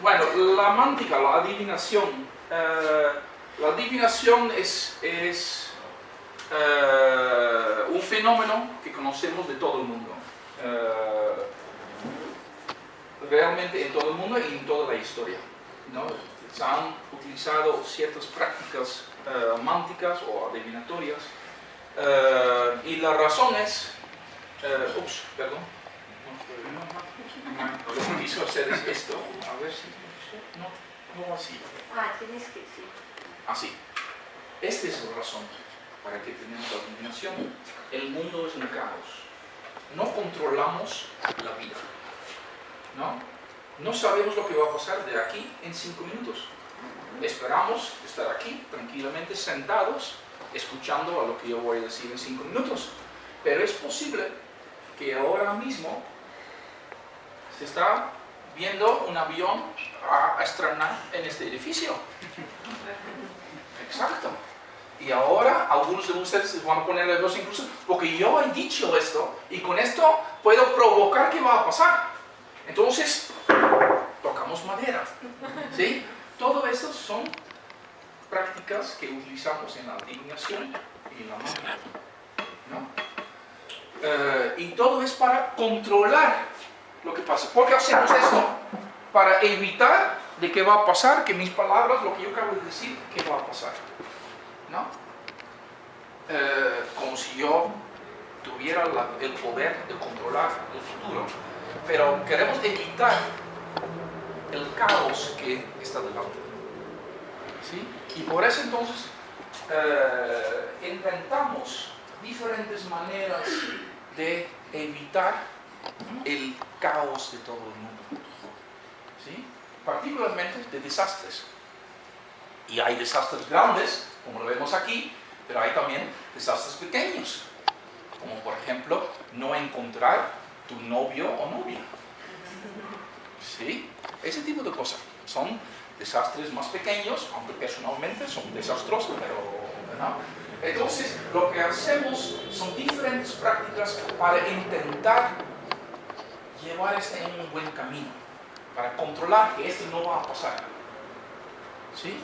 Bueno, la mántica, la adivinación. La adivinación es un fenómeno que conocemos de todo el mundo. Realmente en todo el mundo y en toda la historia, ¿no? Se han utilizado ciertas prácticas mánticas o adivinatorias y la razón es... perdón. Lo que quiso hacer es esto. A ver si... No así. Tienes que sí. Así. Esta es la razón para que tenemos la adivinación. El mundo es un caos. No controlamos la vida. No sabemos lo que va a pasar de aquí en 5 minutos. Esperamos estar aquí tranquilamente sentados escuchando a lo que yo voy a decir en 5 minutos. Pero es posible que ahora mismo se está viendo un avión a estrenar en este edificio. Exacto. Y ahora algunos de ustedes se van a poner nerviosos incluso porque yo he dicho esto y con esto puedo provocar que va a pasar. Entonces, tocamos madera. ¿Sí? Todo esto son prácticas que utilizamos en la adivinación y en la magia, ¿no? Y todo es para controlar lo que pasa. ¿Por qué hacemos esto? Para evitar de qué va a pasar, que mis palabras, lo que yo acabo de decir, qué va a pasar, ¿no? Como si yo tuviera el poder de controlar el futuro. Pero queremos evitar el caos que está delante. ¿Sí? Y por eso entonces inventamos diferentes maneras de evitar el caos de todo el mundo. ¿Sí? Particularmente de desastres. Y hay desastres grandes, como lo vemos aquí, pero hay también desastres pequeños. Como por ejemplo, no encontrar tu novio o novia. ¿Sí? Ese tipo de cosas. Son desastres más pequeños, aunque personalmente son desastrosos, pero ¿no? Entonces, lo que hacemos son diferentes prácticas para intentar llevar esto en un buen camino, para controlar que esto no va a pasar. ¿Sí?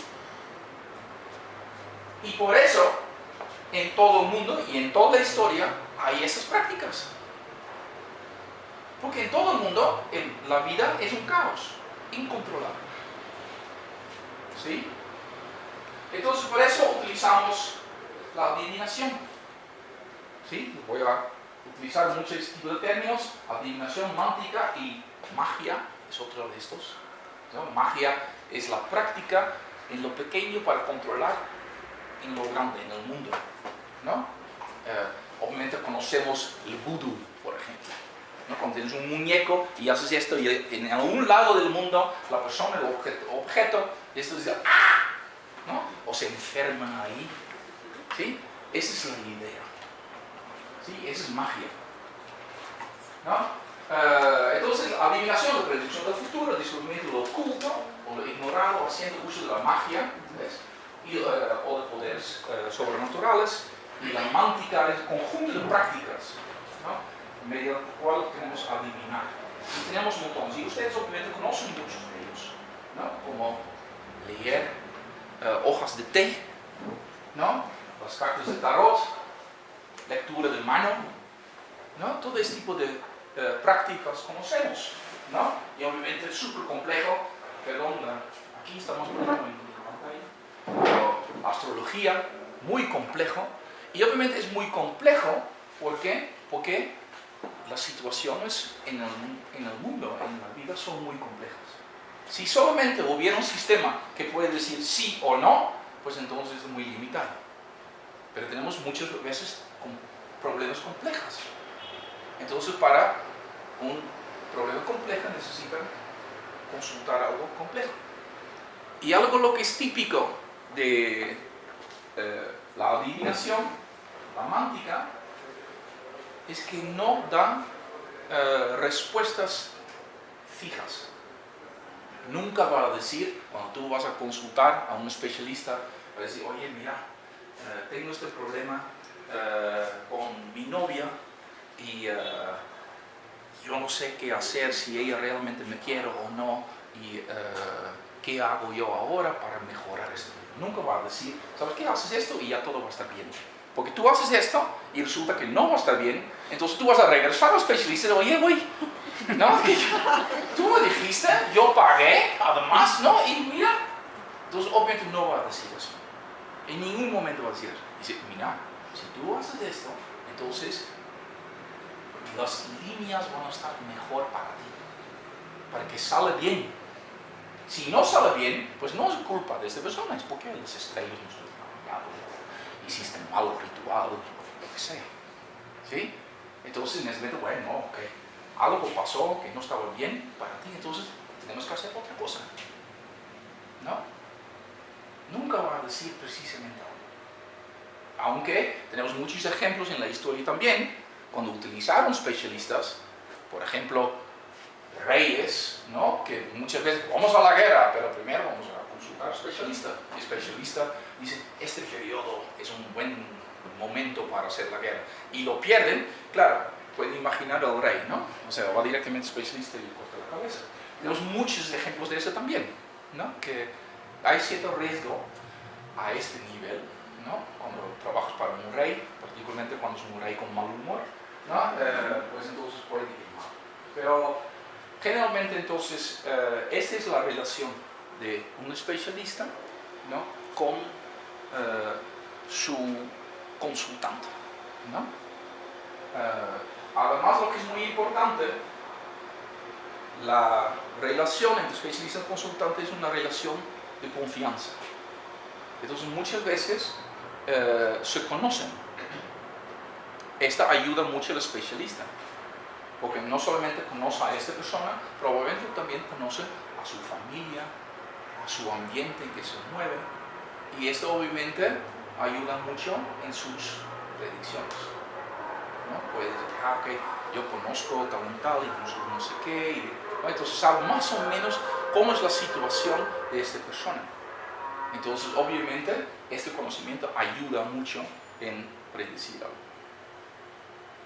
Y por eso, en todo el mundo y en toda la historia, hay esas prácticas. Porque en todo el mundo, la vida es un caos, incontrolable. ¿Sí? Entonces, por eso utilizamos la adivinación. ¿Sí? Voy a utilizar muchos tipos de términos. Adivinación, mántica y magia es otro de estos, ¿no? Magia es la práctica en lo pequeño para controlar en lo grande, en el mundo, ¿no? Obviamente conocemos el vudú, por ejemplo, ¿no? Cuando tienes un muñeco y haces esto y en algún lado del mundo la persona, el objeto, esto dice ¡ah! ¿No? O se enferman ahí. ¿Sí? Esa es la idea. ¿Sí? Esa es magia, ¿no? Entonces, adivinación, la predicción del futuro, el descubrimiento de lo oculto o lo ignorado, haciendo uso de la magia, ¿ves? O de poderes sobrenaturales. Y la mántica es el conjunto de prácticas, ¿no? Mediante el cual tenemos adivinar. Y tenemos montones, y ustedes obviamente conocen muchos de ellos, ¿no? Como leer hojas de té, ¿no? Las cartas de tarot, lectura de mano, ¿no? Todo este tipo de prácticas conocemos, ¿no? Y obviamente es súper complejo, perdón, aquí estamos poniendo en pantalla, astrología, muy complejo, y obviamente es muy complejo, ¿por qué? Porque las situaciones en el mundo, en la vida, son muy complejas. Si solamente hubiera un sistema que puede decir sí o no, pues entonces es muy limitado. Pero tenemos muchas veces problemas complejos. Entonces, para un problema complejo necesitan consultar algo complejo. Y algo lo que es típico de la adivinación, la mántica, es que no dan respuestas fijas. Nunca va a decir, cuando tú vas a consultar a un especialista, va a decir, oye, mira, tengo este problema con mi novia y yo no sé qué hacer, si ella realmente me quiere o no, y ¿qué hago yo ahora para mejorar esto? Nunca va a decir, ¿sabes qué? Haces esto y ya todo va a estar bien. Porque tú haces esto y resulta que no va a estar bien, entonces tú vas a regresar al especialista y oye, güey, no, tú me dijiste, yo pagué, además, ¿no? Y mira, entonces obviamente no va a decir eso. En ningún momento va a decir eso. Dice, mira, si tú haces esto, entonces las líneas van a estar mejor para ti, para que salga bien. Si no sale bien, pues no es culpa de esta persona, es porque las estrellas no están trabajando, hiciste un mal ritual, lo que sea. ¿Sí? Entonces en ese momento, bueno, ok, algo pasó que no estaba bien para ti, entonces tenemos que hacer otra cosa. ¿No? Nunca va a decir precisamente algo. Aunque tenemos muchos ejemplos en la historia también, cuando utilizaron especialistas, por ejemplo, reyes, ¿no? Que muchas veces vamos a la guerra, pero primero vamos a consultar al especialista. El especialista dice, este periodo es un buen momento para hacer la guerra. Y lo pierden, claro, pueden imaginar al rey, ¿no? O sea, va directamente al especialista y le corta la cabeza. Tenemos muchos ejemplos de eso también, ¿no? Que hay cierto riesgo a este nivel, ¿no? Cuando trabajas para un rey, particularmente cuando es un rey con mal humor, ¿no? Pues entonces puede ir mal. Pero generalmente entonces, esta es la relación de un especialista, ¿no? Con su consultante, ¿no? Además, lo que es muy importante, la relación entre especialista y consultante es una relación de confianza. Entonces muchas veces se conocen. Esta ayuda mucho al especialista, porque no solamente conoce a esta persona, probablemente también conoce a su familia, a su ambiente en que se mueve, y esto obviamente ayuda mucho en sus predicciones, ¿no? Puede decir, ok, yo conozco tal y tal, incluso no sé qué, ¿no? Entonces sabe más o menos cómo es la situación de esta persona. Entonces obviamente este conocimiento ayuda mucho en predecir algo,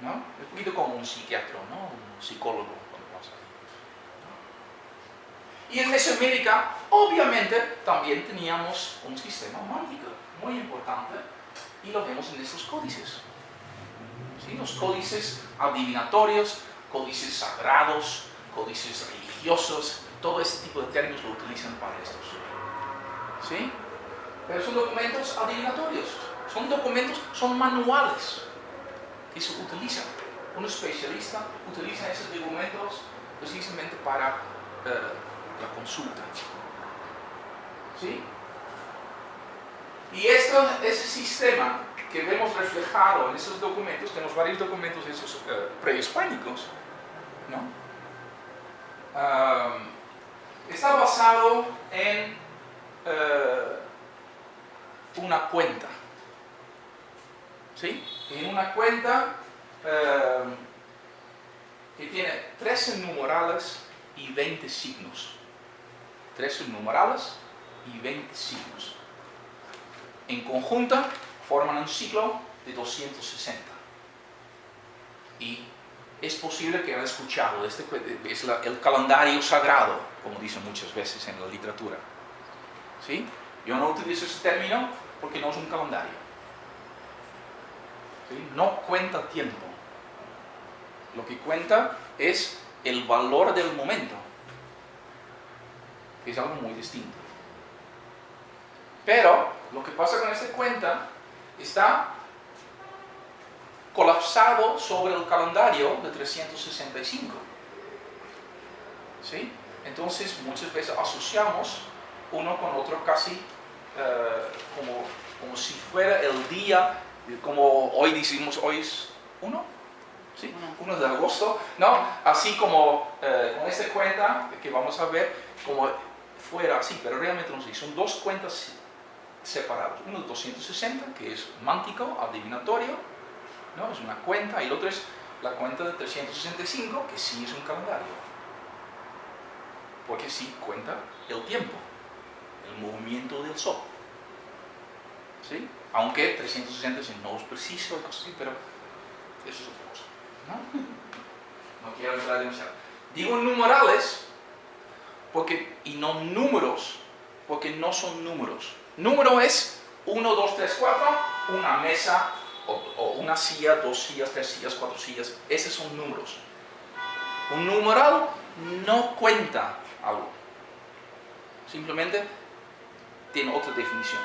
¿no? Es un poquito como un psiquiatra, ¿no? Un psicólogo cuando pasa. Y en Mesoamérica, obviamente, también teníamos un sistema mágico muy importante y lo vemos en estos códices. ¿Sí? Los códices adivinatorios, códices sagrados, códices religiosos, todo este tipo de términos lo utilizan para estos. ¿Sí? Pero son documentos adivinatorios, son documentos, son manuales que se utilizan. Un especialista utiliza esos documentos precisamente para la consulta. ¿Sí? Y ese sistema que vemos reflejado en esos documentos, tenemos varios documentos de esos prehispánicos, ¿no? Está basado en una cuenta. ¿Sí? En una cuenta que tiene 13 numerales y 20 signos. 13 numerales y 20 signos. En conjunto forman un ciclo de 260. Y es posible que hayan escuchado, es el calendario sagrado, como dicen muchas veces en la literatura. ¿Sí? Yo no utilizo ese término porque no es un calendario. ¿Sí? No cuenta tiempo. Lo que cuenta es el valor del momento, que es algo muy distinto. Pero lo que pasa con esta cuenta está colapsado sobre el calendario de 365. ¿Sí? Entonces muchas veces asociamos uno con otro casi como si fuera el día, como hoy decimos, hoy es 1, ¿sí? 1 de agosto, ¿no? Así como con esta cuenta que vamos a ver, como fuera así, pero realmente no sé, son dos cuentas separadas. Uno de 260, que es mántico, adivinatorio, ¿no? Es una cuenta, y el otro es la cuenta de 365, que sí es un calendario, porque sí cuenta el tiempo, el movimiento del sol. ¿Sí? Aunque 360 no es preciso, así, pero eso es otra cosa, ¿no? No quiero entrar demasiado. Digo numerales porque, y no números, porque no son números. Número es 1, 2, 3, 4, una mesa, o una silla, 2 sillas, 3 sillas, 4 sillas. Esos son números. Un numeral no cuenta algo. Simplemente tiene otra definición.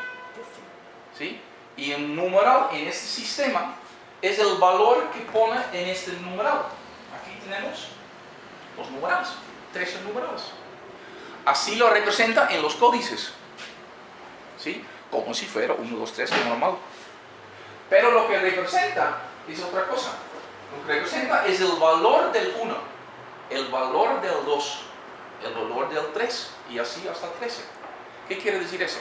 ¿Sí? Y un numeral en este sistema es el valor que pone en este numeral. Aquí tenemos los numerales, 13 numerales. Así lo representa en los códices. ¿Sí? Como si fuera 1, 2, 3, como normal. Pero lo que representa es otra cosa. Lo que representa es el valor del 1, el valor del 2, el valor del 3 y así hasta el 13. ¿Qué quiere decir eso?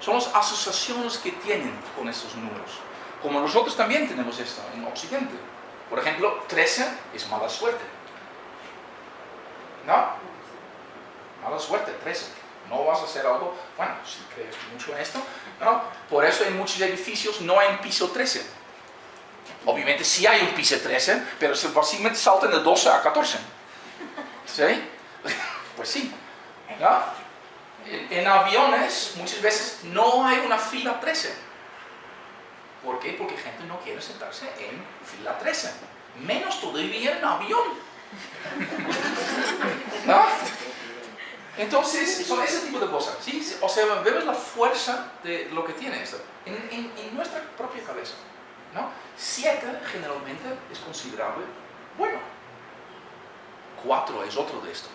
Son las asociaciones que tienen con estos números. Como nosotros también tenemos esto en Occidente. Por ejemplo, 13 es mala suerte. ¿No? Mala suerte, 13. No vas a hacer algo, bueno, si crees mucho en esto, ¿no? Por eso en muchos edificios no hay un piso 13. Obviamente sí hay un piso 13, pero fácilmente saltan de 12 a 14. ¿Sí? Pues sí. ¿No? En aviones muchas veces no hay una fila 13. ¿Por qué? Porque gente no quiere sentarse en fila 13. Menos todavía en avión. ¿No? Entonces, son ese tipo de cosas. ¿Sí? O sea, vemos la fuerza de lo que tiene esto en nuestra propia cabeza. ¿No? 7 generalmente es considerable bueno. 4 es otro de esto.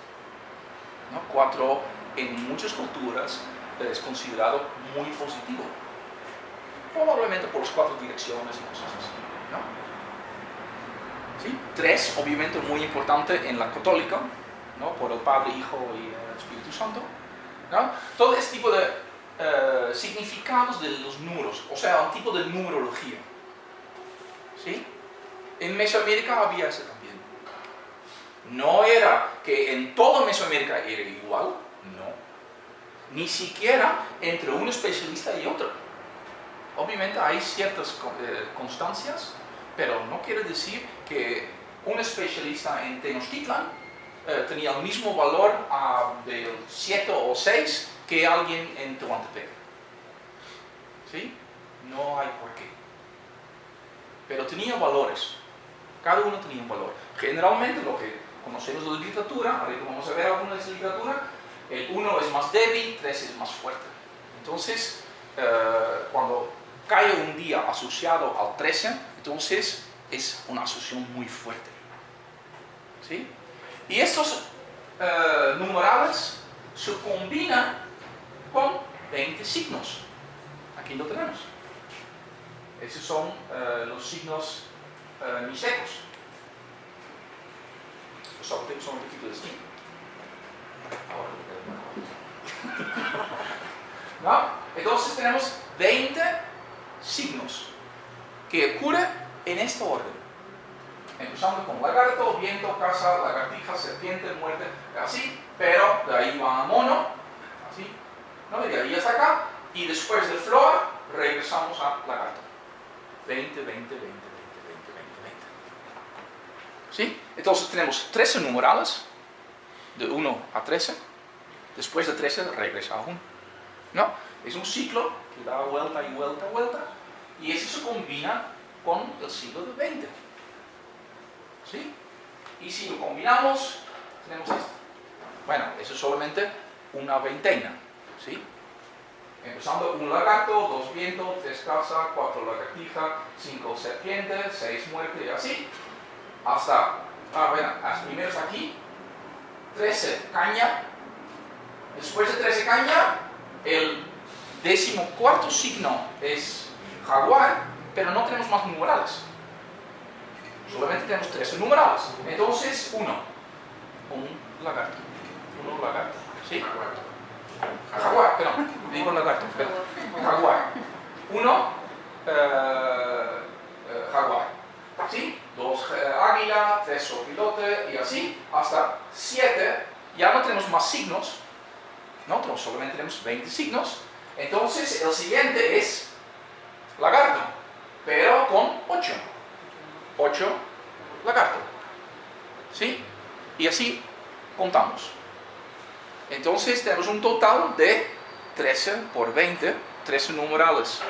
¿No? 4 en muchas culturas es considerado muy positivo. Probablemente por las 4 direcciones y cosas así. ¿No? ¿Sí? 3, obviamente, muy importante en la católica, ¿no? Por el Padre, Hijo y el Espíritu Santo. ¿No? Todo este tipo de significados de los números, o sea, un tipo de numerología. ¿Sí? En Mesoamérica había eso también. No era que en toda Mesoamérica era igual, no. Ni siquiera entre un especialista y otro. Obviamente hay ciertas constancias, pero no quiere decir que un especialista en Tenochtitlan tenía el mismo valor del 7 o 6 que alguien en Tehuantepec. ¿Sí? No hay por qué. Pero tenía valores. Cada uno tenía un valor. Generalmente lo que conocemos de la literatura, ahorita vamos a ver alguna de esa literatura, el 1 es más débil, 3 es más fuerte. Entonces, cuando cae un día asociado al 13, entonces es una asociación muy fuerte. ¿Sí? Y estos numerales se combinan con 20 signos. Aquí lo tenemos. Esos son los signos mixtecos. Los zapotecos son un poquito distintos. ¿No? Entonces tenemos 20 signos que ocurren en este orden. Empezando con lagarto, viento, casa, lagartija, serpiente, muerte, así, pero de ahí va a mono, así, ¿no? Y de ahí hasta acá, y después de flor regresamos a lagarto. 20, 20, 20, 20, 20, 20, 20. ¿Sí? Entonces tenemos 13 numerales, de 1 a 13, después de 13 regresa a 1. ¿No? Es un ciclo que da vuelta y vuelta y vuelta, y eso se combina con el siglo de 20. ¿Sí? Y si lo combinamos, tenemos esto. Bueno, eso es solamente una veintena. ¿Sí? Empezando 1 lagarto, 2 viento, 3 casa, 4 lagartija, 5 serpiente, 6 muerte y así. Hasta, primero hasta aquí, 13 caña. Después de 13 caña, el 14º signo es jaguar, pero no tenemos más numerales. Solamente tenemos 13 numerales. Entonces, un lagarto. ¿Sí? Jaguar, perdón. Digo lagarto, perdón. Jaguar. Jaguar. ¿Sí? 2 águila, 3 sopilote y así. Hasta 7. Ya no tenemos más signos. No, solamente tenemos 20 signos. Entonces, el siguiente es lagarto, pero con 8. 8 lagarto. ¿Sí? Y así contamos. Entonces tenemos un total de 13 por 20, 13 numerales,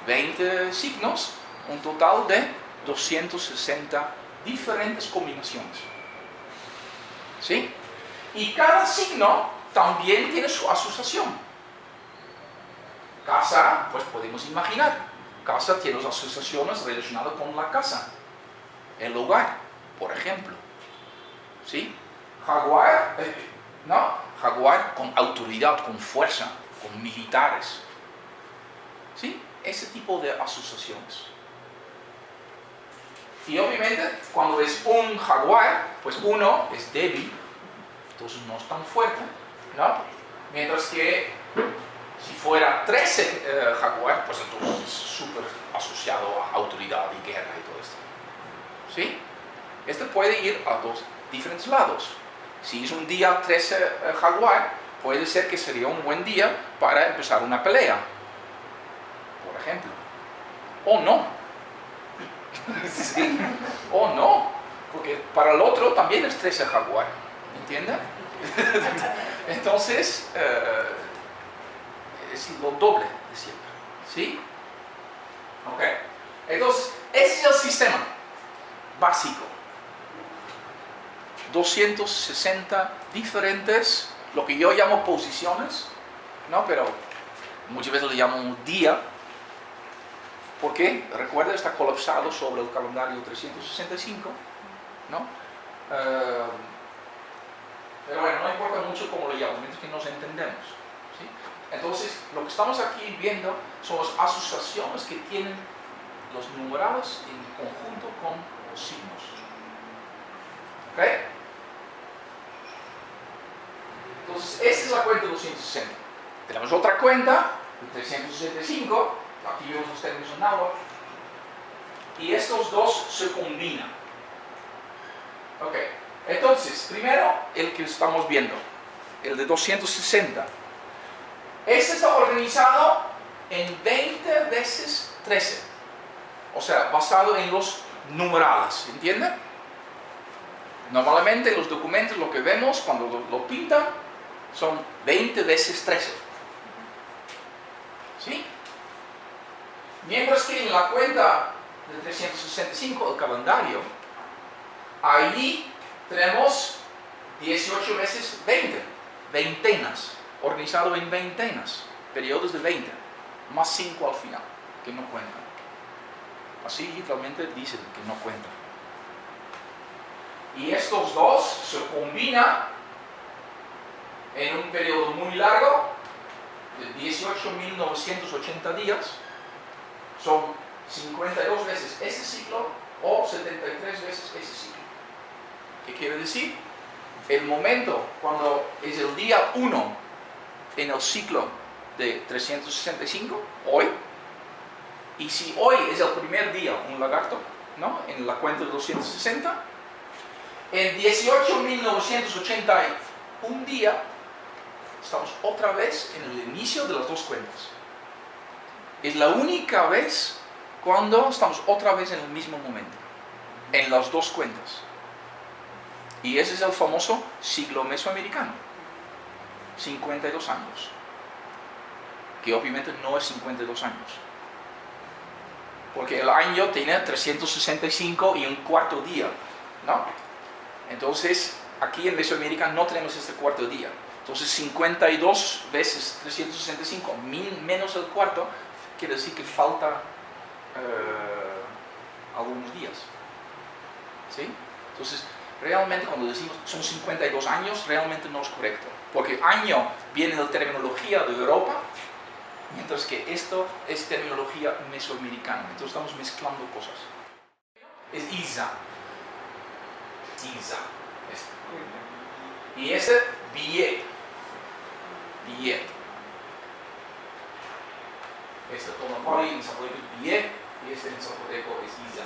20 signos, un total de 260 diferentes combinaciones. ¿Sí? Y cada signo también tiene su asociación. Casa, pues podemos imaginar, casa tiene las asociaciones relacionadas con la casa, el hogar, por ejemplo. ¿Sí? Jaguar, ¿no? Jaguar con autoridad, con fuerza, con militares. ¿Sí? Ese tipo de asociaciones. Y obviamente, cuando es un jaguar, pues uno es débil, entonces no es tan fuerte, ¿no? Mientras que si fuera 13 jaguar, pues entonces es súper asociado a autoridad y guerra y todo esto. ¿Sí? Este puede ir a dos diferentes lados. Si es un día 13 jaguar, puede ser que sería un buen día para empezar una pelea, por ejemplo. O no. Sí. O no. Porque para el otro también es 13 jaguar. ¿Entienden? Entonces, es lo doble de siempre. ¿Sí? Ok. Entonces, ese es el sistema básico. 260 diferentes, lo que yo llamo posiciones, ¿no? Pero muchas veces le llamo un día, porque, recuerda, está colapsado sobre el calendario 365, ¿no? Pero bueno, no importa mucho cómo lo llamo, mientras que nos entendemos. ¿Sí? Entonces, lo que estamos aquí viendo son las asociaciones que tienen los numerales en conjunto con los signos. ¿Ok? Entonces, esta es la cuenta 260. Tenemos otra cuenta, 365, aquí vemos los términos en náhuatl, y estos dos se combinan. Ok, entonces, primero el que estamos viendo, el de 260. Este está organizado en 20 veces 13, o sea, basado en los numerales, ¿entienden? Normalmente en los documentos lo que vemos cuando lo pintan son 20 veces 13. ¿Sí? Mientras que en la cuenta de 365, el calendario, ahí tenemos 18 veces 20, veintenas, organizado en veintenas, periodos de 20, más 5 al final, que no cuentan. Así literalmente dicen que no cuentan. Y estos dos se combinan en un periodo muy largo, de 18.980 días, son 52 veces ese ciclo o 73 veces ese ciclo. ¿Qué quiere decir? El momento cuando es el día 1 en el ciclo de 365, hoy, y si hoy es el primer día, un lagarto, ¿no? En la cuenta de 260, en 18.981 día, estamos otra vez en el inicio de las dos cuentas. Es la única vez cuando estamos otra vez en el mismo momento, en las dos cuentas. Y ese es el famoso siglo mesoamericano, 52 años, que obviamente no es 52 años, porque el año tiene 365 y un cuarto día, ¿no? Entonces, aquí en Mesoamérica no tenemos este cuarto día. Entonces, 52 veces 365 menos el cuarto, quiere decir que falta algunos días. ¿Sí? Entonces, realmente cuando decimos son 52 años, realmente no es correcto. Porque año viene de la terminología de Europa, mientras que esto es terminología mesoamericana. Entonces estamos mezclando cosas. Es Isa. Isa. Este. Y ese, billet. Billet. Este Tonopori en zapoteco es billet y este en zapoteco es Isa.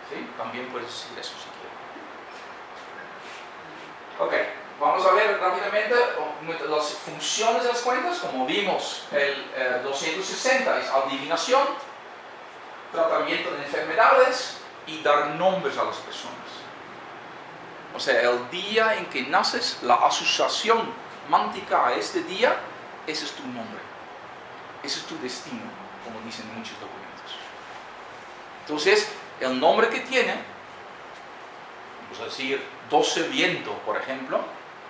¿Sí? También puedes decir eso si quieres. Ok, vamos a ver rápidamente las funciones de las cuentas. Como vimos, el 260 es adivinación, tratamiento de enfermedades y dar nombres a las personas. O sea, el día en que naces, la asociación mántica a este día ese es tu nombre, ese es tu destino, como dicen muchos documentos. Entonces, el nombre que tiene, vamos a decir 12 viento, por ejemplo,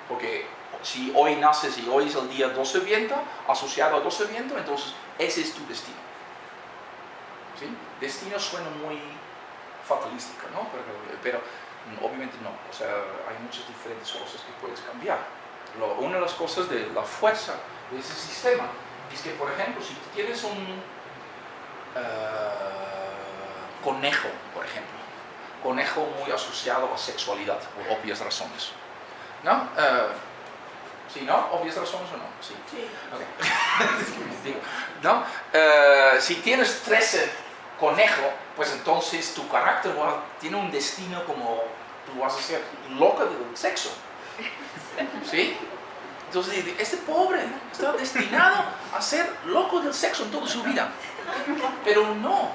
porque si hoy naces y hoy es el día 12 viento, asociado a 12 viento, entonces ese es tu destino. ¿Sí? Destino suena muy fatalístico, ¿no? Pero obviamente no, o sea, hay muchas diferentes cosas que puedes cambiar. Una de las cosas de la fuerza de ese sistema es que, por ejemplo, si tú tienes un conejo, por ejemplo, conejo muy asociado a sexualidad, por obvias razones, ¿no? ¿Sí, no? ¿Obvias razones o no? Sí. Sí. Okay. ¿No? Si tienes 13 conejos, pues entonces tu carácter tiene un destino como tú vas a ser loca del sexo. ¿Sí? Entonces, este pobre está destinado a ser loco del sexo en toda su vida. Pero no.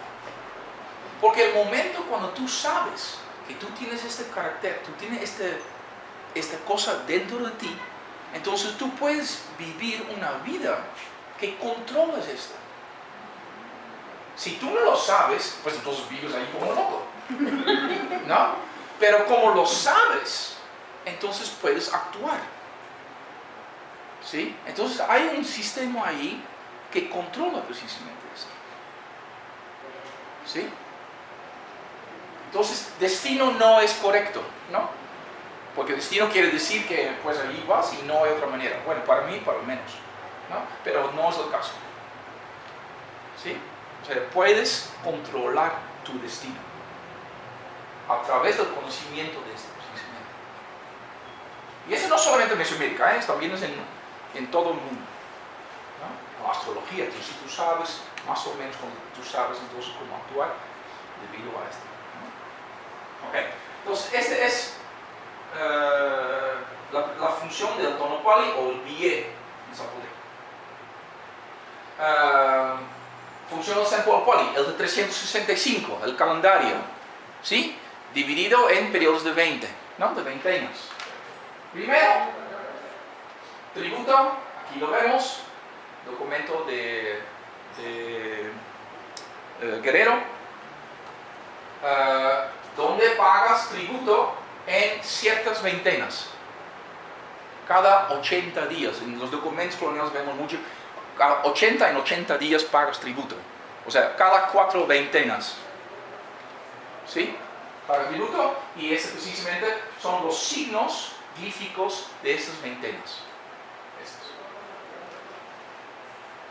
Porque el momento cuando tú sabes que tú tienes este carácter, tú tienes esta cosa dentro de ti, entonces tú puedes vivir una vida que controlas esto. Si tú no lo sabes, pues entonces vives ahí como loco, ¿no? Pero como lo sabes, entonces puedes actuar, ¿sí? Entonces hay un sistema ahí que controla precisamente esto, ¿sí? Entonces, destino no es correcto, ¿no? Porque destino quiere decir que pues ahí vas y no hay otra manera. Bueno, para mí, para lo menos, ¿no? Pero no es el caso, ¿sí? O sea, puedes controlar tu destino a través del conocimiento de esto, precisamente. Y eso no solamente en Mesoamérica, también es en todo el mundo, ¿no? La astrología, entonces, si tú sabes, más o menos tú sabes entonces cómo actuar debido a esto, ¿no? Ok, entonces este es la función del tonopali o el bié en zapoteco. Función del tonopali, el de 365, el calendario, ¿sí? Dividido en periodos de 20, ¿no? De veintenas. Primero, tributo, aquí lo vemos, documento de Guerrero, donde pagas tributo en ciertas veintenas, cada 80 días. En los documentos coloniales vemos mucho, cada 80 en 80 días pagas tributo, o sea, cada 4 veintenas, ¿sí? Pagas tributo, y este precisamente son los signos glíficos de estas veintenas.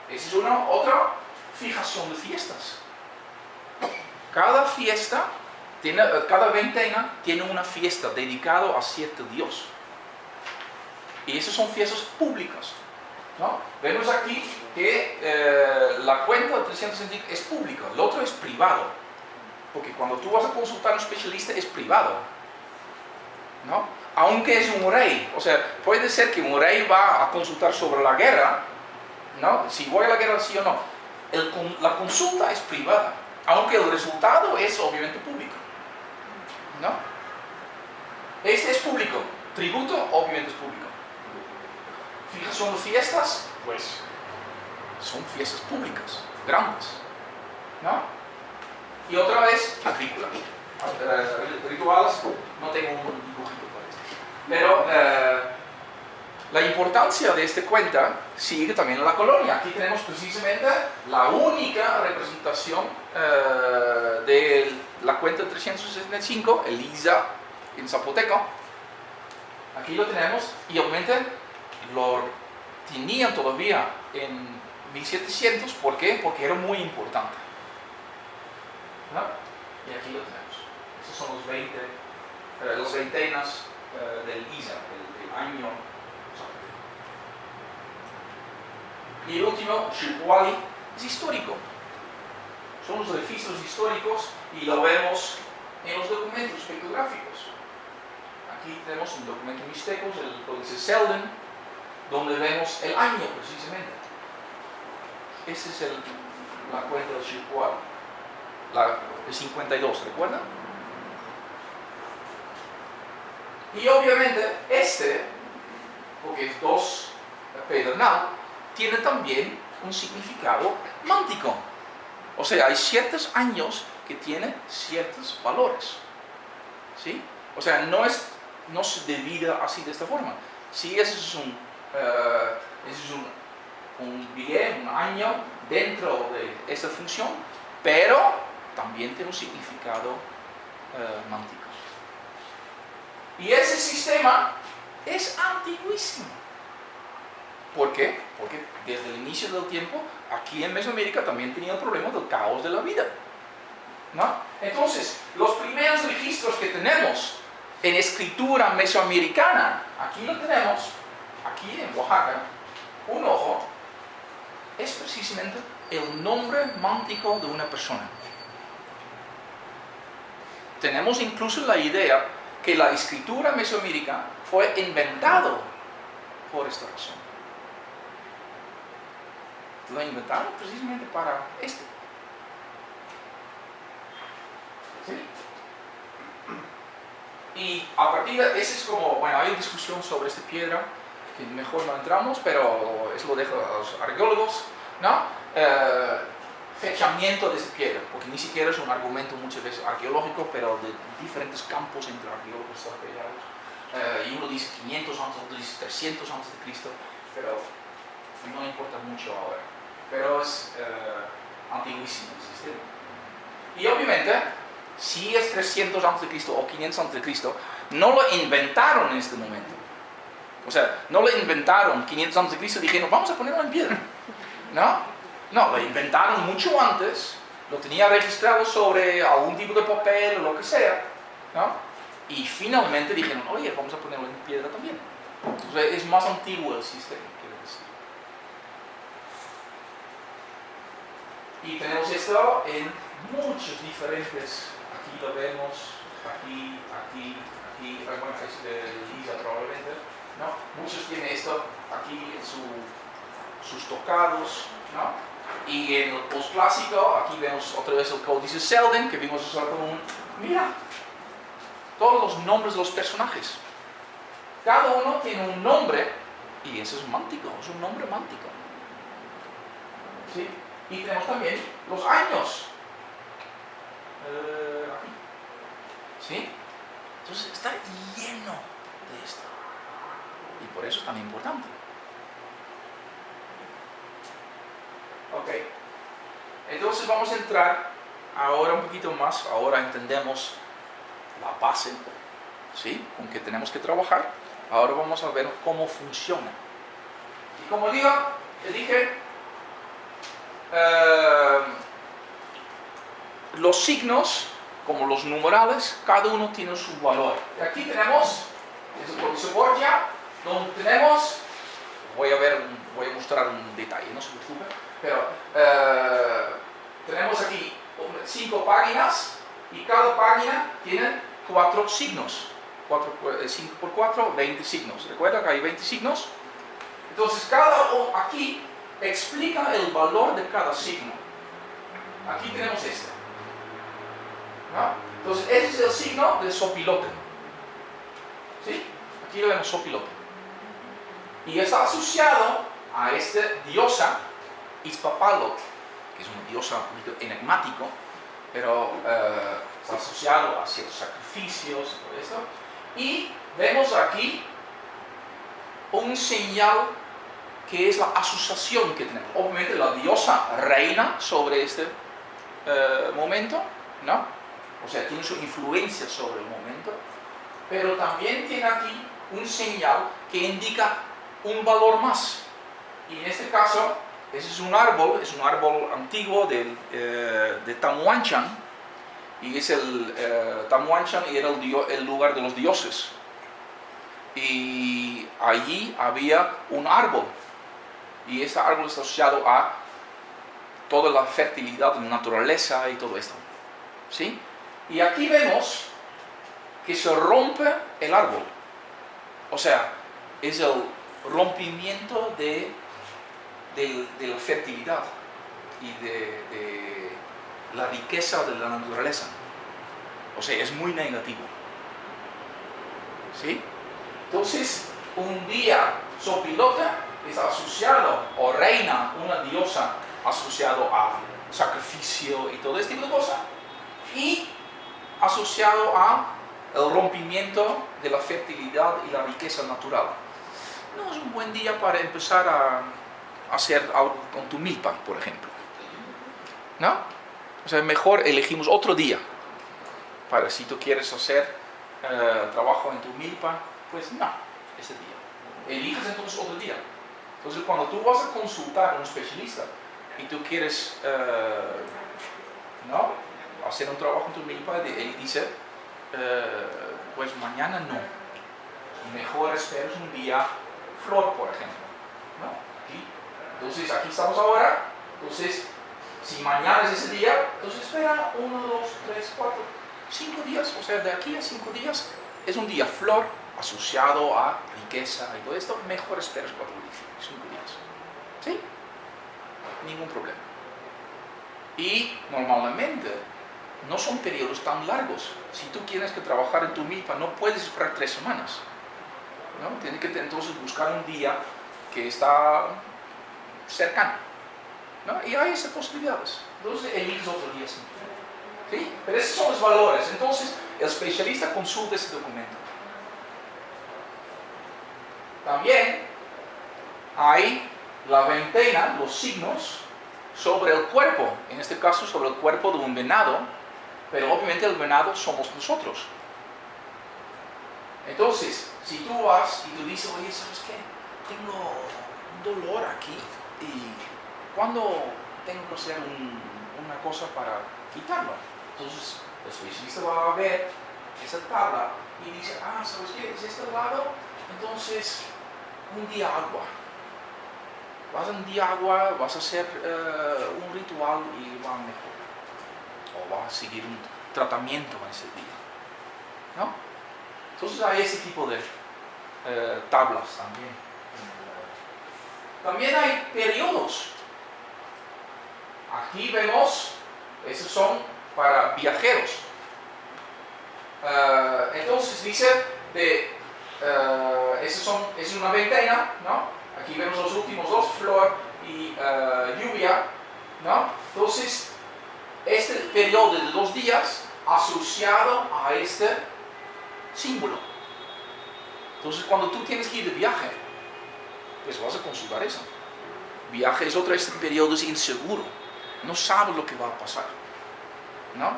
Esa es otra fijación de fiestas. Cada fiesta, cada veintena tiene una fiesta dedicada a cierto dios. Y esas son fiestas públicas, ¿no? Vemos aquí que la cuenta de 365 es pública, el otro es privado. Porque cuando tú vas a consultar a un especialista es privado, ¿no? Aunque es un rey, o sea, puede ser que un rey va a consultar sobre la guerra, ¿no? Si voy a la guerra sí o no. La consulta es privada, aunque el resultado es obviamente público, ¿no? Este es público, tributo obviamente es público. Fijación de fiestas, pues son fiestas públicas, grandes, ¿no? Y otra vez, agrícola. Rituales, no tengo un dibujito para esto. Pero la importancia de esta cuenta sigue también en la colonia. Aquí tenemos precisamente la única representación de la cuenta 365, el ISA en zapoteco. Aquí lo tenemos y obviamente lo tenían todavía en 1700. ¿Por qué? Porque era muy importante, ¿no? Y aquí lo tenemos. Esos son las veintenas del ISA, el año. Y el último, Xiuhpoali, es histórico. Son los registros históricos y lo vemos en los documentos pictográficos. Aquí tenemos un documento mixteco, el Códice Selden, donde vemos el año precisamente. Esta es la cuenta de Xiuhpoali, el 52, ¿recuerdan? Y obviamente porque es 2 pedernal, tiene también un significado mántico. O sea, hay ciertos años que tienen ciertos valores. ¿Sí? O sea, no se divide así de esta forma. Sí, ese es un bien, un año dentro de esta función, pero también tiene un significado mántico. Y ese sistema es antiguísimo. ¿Por qué? Porque desde el inicio del tiempo, aquí en Mesoamérica también tenía el problema del caos de la vida, ¿no? Entonces, los primeros registros que tenemos en escritura mesoamericana, aquí lo tenemos, aquí en Oaxaca, un ojo, es precisamente el nombre mántico de una persona. Tenemos incluso la idea que la escritura mesoamericana fue inventado por esta razón. Lo inventaron precisamente para esto. ¿Sí? Y a partir de ese es como, bueno, hay una discusión sobre esta piedra, que mejor no entramos, pero eso lo dejo a los arqueólogos, ¿no? Fechamiento de esa piedra, porque ni siquiera es un argumento muchas veces arqueológico, pero de diferentes campos entre arqueólogos desarrollados. Y uno dice 500 antes, otro dice 300 antes de Cristo, pero no importa mucho ahora. Pero es antiguísimo el sistema. Y obviamente, si es 300 a.C. o 500 a.C., no lo inventaron en este momento. O sea, no lo inventaron 500 a.C. y dijeron, vamos a ponerlo en piedra. No, lo inventaron mucho antes, lo tenía registrado sobre algún tipo de papel o lo que sea, ¿no? Y finalmente dijeron, oye, vamos a ponerlo en piedra también. O sea, es más antiguo el sistema, quiero decir. Y tenemos esto en muchos diferentes, aquí lo vemos, aquí, bueno, es de Lisa probablemente, ¿no? Muchos tienen esto aquí en sus tocados, ¿no? Y en el postclásico, aquí vemos otra vez el códice Selden, que vimos usar como mira, todos los nombres de los personajes. Cada uno tiene un nombre, y eso es mántico, es un nombre mántico. ¿Sí? Y tenemos también los años. Aquí. ¿Sí? Entonces está lleno de esto. Y por eso es tan importante. Ok. Entonces vamos a entrar ahora un poquito más. Ahora entendemos la base, ¿sí? Con que tenemos que trabajar. Ahora vamos a ver cómo funciona. Y como dije, los signos, como los numerales, cada uno tiene su valor. Y aquí tenemos, es el códice Borgia, donde tenemos, voy a mostrar un detalle, no se preocupe, pero tenemos aquí 5 páginas y cada página tiene 4 signos. 5 por 4, 20 signos. ¿Recuerda que hay 20 signos? Entonces cada uno aquí explica el valor de cada signo. Aquí tenemos este, ¿no? Entonces ese es el signo del sopilote. ¿Sí? Aquí lo vemos sopilote. Y está asociado a esta diosa Itzpapalot, que es una diosa un poquito enigmático, pero está asociado a ciertos sacrificios y todo esto. Y vemos aquí un señal que es la asociación que tenemos. Obviamente la diosa reina sobre este momento, ¿no? O sea, tiene su influencia sobre el momento, pero también tiene aquí un señal que indica un valor más. Y en este caso, ese es un árbol antiguo de Tamuanchan, y es Tamuanchan era el lugar de los dioses. Y allí había un árbol, y este árbol está asociado a toda la fertilidad de la naturaleza y todo esto, ¿sí? Y aquí vemos que se rompe el árbol, o sea, es el rompimiento de la fertilidad y de la riqueza de la naturaleza, o sea, es muy negativo, ¿sí? Entonces, un día Sopilota es asociado, o reina una diosa asociado a sacrificio y todo este tipo de cosas, y asociado a el rompimiento de la fertilidad y la riqueza natural. No es un buen día para empezar a hacer algo con tu milpa, por ejemplo. ¿No? O sea, mejor elegimos otro día para si tú quieres hacer trabajo en tu milpa, pues no, ese día. Eliges entonces otro día. Entonces, cuando tú vas a consultar a un especialista y tú quieres ¿no? hacer un trabajo en tu milpa, él dice, pues mañana no. Mejor esperes un día flor, por ejemplo. ¿No? Entonces, aquí estamos ahora. Entonces, si mañana es ese día, entonces espera 1, 2, 3, 4, 5 días. O sea, de aquí a 5 días es un día flor asociado a riqueza y todo esto. Mejor esperes 4 días, 5 días. ¿Sí? Ningún problema. Y normalmente no son periodos tan largos. Si tú tienes que trabajar en tu milpa, no puedes esperar 3 semanas. ¿No? Tienes que entonces buscar un día que está cercano. ¿No? Y hay esas posibilidades. Entonces eliges otro día. ¿Sí? Pero esos son los valores. Entonces el especialista consulta ese documento. También hay la veintena, los signos sobre el cuerpo. En este caso sobre el cuerpo de un venado. Pero obviamente el venado somos nosotros. Entonces, si tú vas y tú dices, oye, ¿sabes qué? Tengo un dolor aquí y ¿cuándo tengo que hacer una cosa para quitarlo? Entonces, el especialista va a ver esa tabla y dice, ¿sabes qué? Es este lado, entonces un día agua. Vas a un día agua, vas a hacer un ritual y va mejor. O vas a seguir un tratamiento en ese día. ¿No? Entonces hay ese tipo de tablas también. También hay periodos. Aquí vemos, esos son para viajeros. Entonces dice, es una veintena, ¿no? Aquí vemos los últimos dos, flor y lluvia, ¿no? Entonces, este periodo de 2 días asociado a este símbolo. Entonces, cuando tú tienes que ir de viaje, pues vas a consultar eso. Viaje es este periodo es inseguro. No sabes lo que va a pasar. ¿No?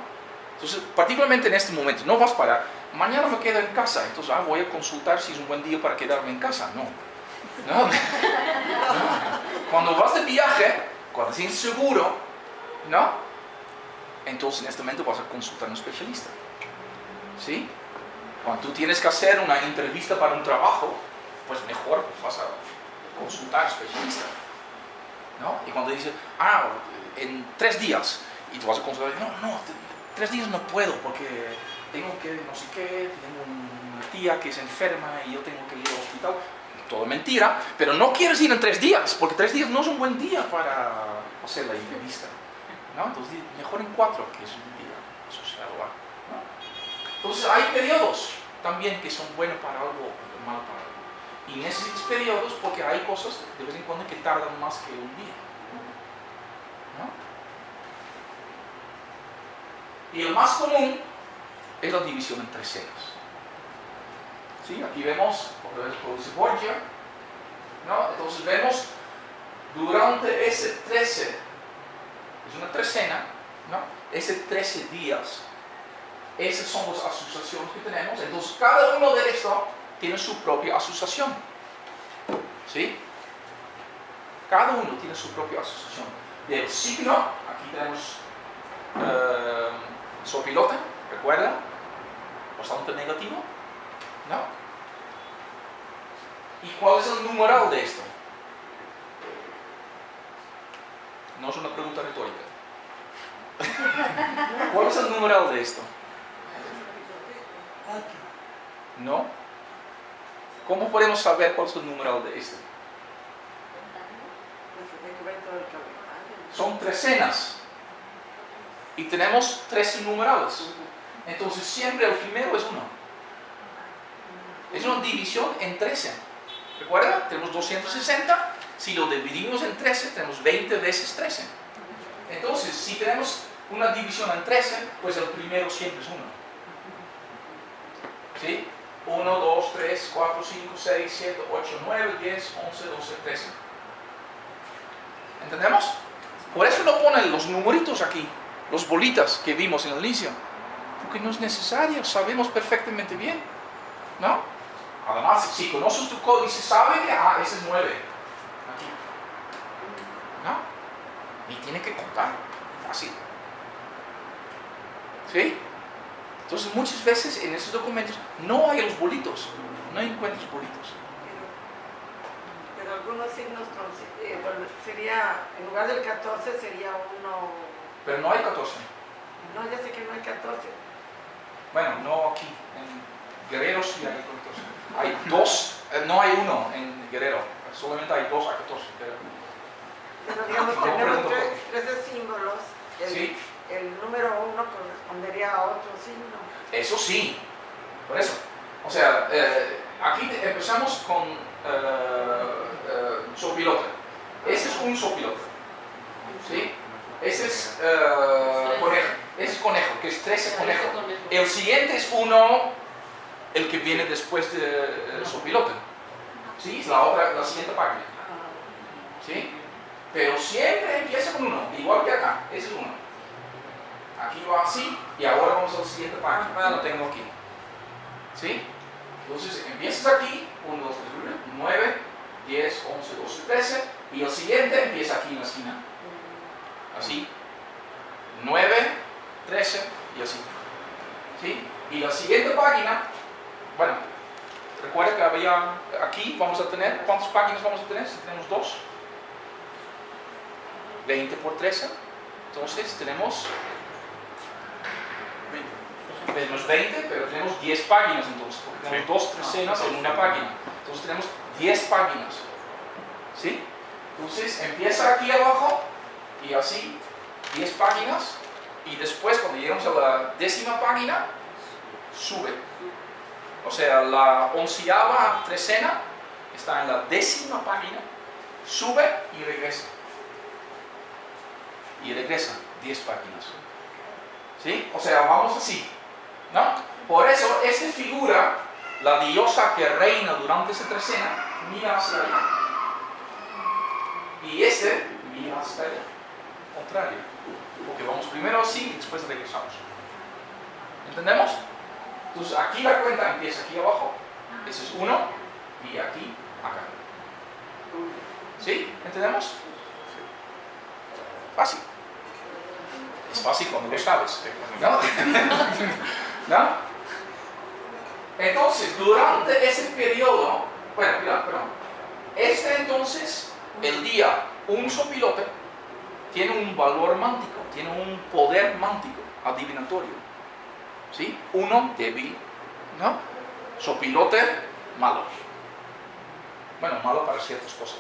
Entonces, particularmente en este momento, no vas para, mañana me quedo en casa, entonces voy a consultar si es un buen día para quedarme en casa. No. ¿No? ¿No? Cuando vas de viaje, cuando es inseguro, ¿no? Entonces en este momento vas a consultar a un especialista. ¿Sí? Cuando tú tienes que hacer una entrevista para un trabajo, pues mejor vas a consultar a un especialista. ¿No? Y cuando dices, en 3 días, y tú vas a consultar, no, 3 días no puedo porque tengo que, no sé qué, tengo una tía que es enferma y yo tengo que ir al hospital. Todo mentira, pero no quieres ir en 3 días, porque 3 días no es un buen día para hacer la entrevista. ¿No? Entonces, mejor en 4, que es un día asociado a. ¿No? Entonces, hay periodos también que son buenos para algo o malos para algo. Y necesitas periodos porque hay cosas de vez en cuando que tardan más que un día. ¿No? Y el más común es la división en 3 cenas. ¿Sí? Aquí vemos, como dice Borgia, ¿no? Entonces vemos durante ese 13, es una trecena, ¿no? Ese 13 días, esas son las asociaciones que tenemos. Entonces cada uno de estos tiene su propia asociación. ¿Sí? Cada uno tiene su propia asociación. Del signo, aquí tenemos sopilote, recuerda, bastante negativo. ¿No? ¿Y cuál es el numeral de esto? No es una pregunta retórica. ¿Cuál es el numeral de esto? ¿No? ¿Cómo podemos saber cuál es el numeral de esto? Son trecenas. Y tenemos 13 numerales. Entonces siempre el primero es 1. Es una división en 13. ¿Recuerda? Tenemos 260 Si lo dividimos en 13, tenemos 20 veces 13. Entonces, si tenemos una división en 13, pues el primero siempre es 1. ¿Sí? 1, 2, 3, 4, 5, 6, 7, 8, 9, 10, 11, 12, 13. ¿Entendemos? Por eso no ponen los numeritos aquí, los bolitas que vimos en el inicio. Porque no es necesario, sabemos perfectamente bien. ¿No? Además, si conoces tu códice, sabe que ese es 9. Aquí. ¿No? Ni tiene que contar. Fácil. ¿Sí? Entonces, muchas veces en esos documentos no hay los bolitos. No encuentras bolitos. Pero algunos signos bueno, sería, en lugar del 14 sería 1. Pero no hay 14. No, ya sé que no hay 14. Bueno, no aquí. En Guerrero sí hay 14. Hay 2, no hay 1 en Guerrero. Solamente hay 2 a 14. Pero digamos, No, tenemos pero- 13 símbolos. Sí. El número 1 correspondería a otro signo. Eso sí. Por eso. O sea, aquí empezamos con sopilote. Ese es un sopilote. ¿Sí? Ese es conejo. Ese es conejo, que es 13 conejo. El siguiente es 1, el que viene después de sopilote. ¿Sí? Es la siguiente página. ¿Sí? Pero siempre empieza con 1, igual que acá. Ese es 1. Aquí va así y ahora vamos a la siguiente página. Lo tengo aquí. ¿Sí? Entonces empiezas aquí, 1, 2, 3, 9, 10, 11, 12, 13 y el siguiente empieza aquí en la esquina. Así. 9, 13 y así. ¿Sí? Y la siguiente página, bueno, recuerda que había aquí, vamos a tener, ¿cuántas páginas vamos a tener? Si tenemos 2. 20 por 13. Entonces tenemos menos 20, pero tenemos 10 páginas entonces, porque tenemos 2 trecenas en una página. Entonces tenemos 10 páginas. ¿Sí? Entonces empieza aquí abajo y así 10 páginas y después cuando lleguemos a la 10ª página sube. O sea, la 11ª trecena está en la 10ª página, sube y regresa. Y regresa 10 páginas. ¿Sí? O sea, vamos así. ¿No? Por eso, esta figura, la diosa que reina durante esa trecena, mira hacia allá. Y este mira hacia allá. Contrario. Porque vamos primero así y después regresamos. ¿Entendemos? Entonces aquí la cuenta empieza aquí abajo. Ese es 1 y aquí, acá. ¿Sí? ¿Entendemos? Fácil. Es fácil cuando lo sabes. ¿No? ¿No? Entonces, durante ese periodo, bueno, mira, perdón. Entonces, el día, un sopilote tiene un valor mántico, tiene un poder mántico, adivinatorio. ¿Sí? 1 débil, ¿no? Sopilote malo. Bueno, malo para ciertas cosas.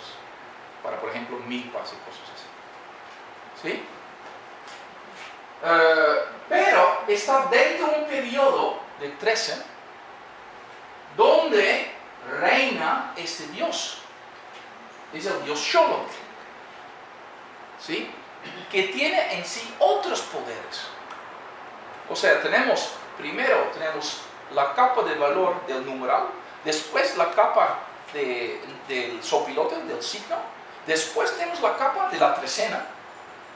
Para, por ejemplo, milpas y cosas así. ¿Sí? Pero está dentro de un periodo de 13 donde reina este dios. Es el dios Sholot. ¿Sí? Que tiene en sí otros poderes. O sea, primero tenemos la capa de valor del numeral, después la capa del sopilote, del signo, después tenemos la capa de la trecena,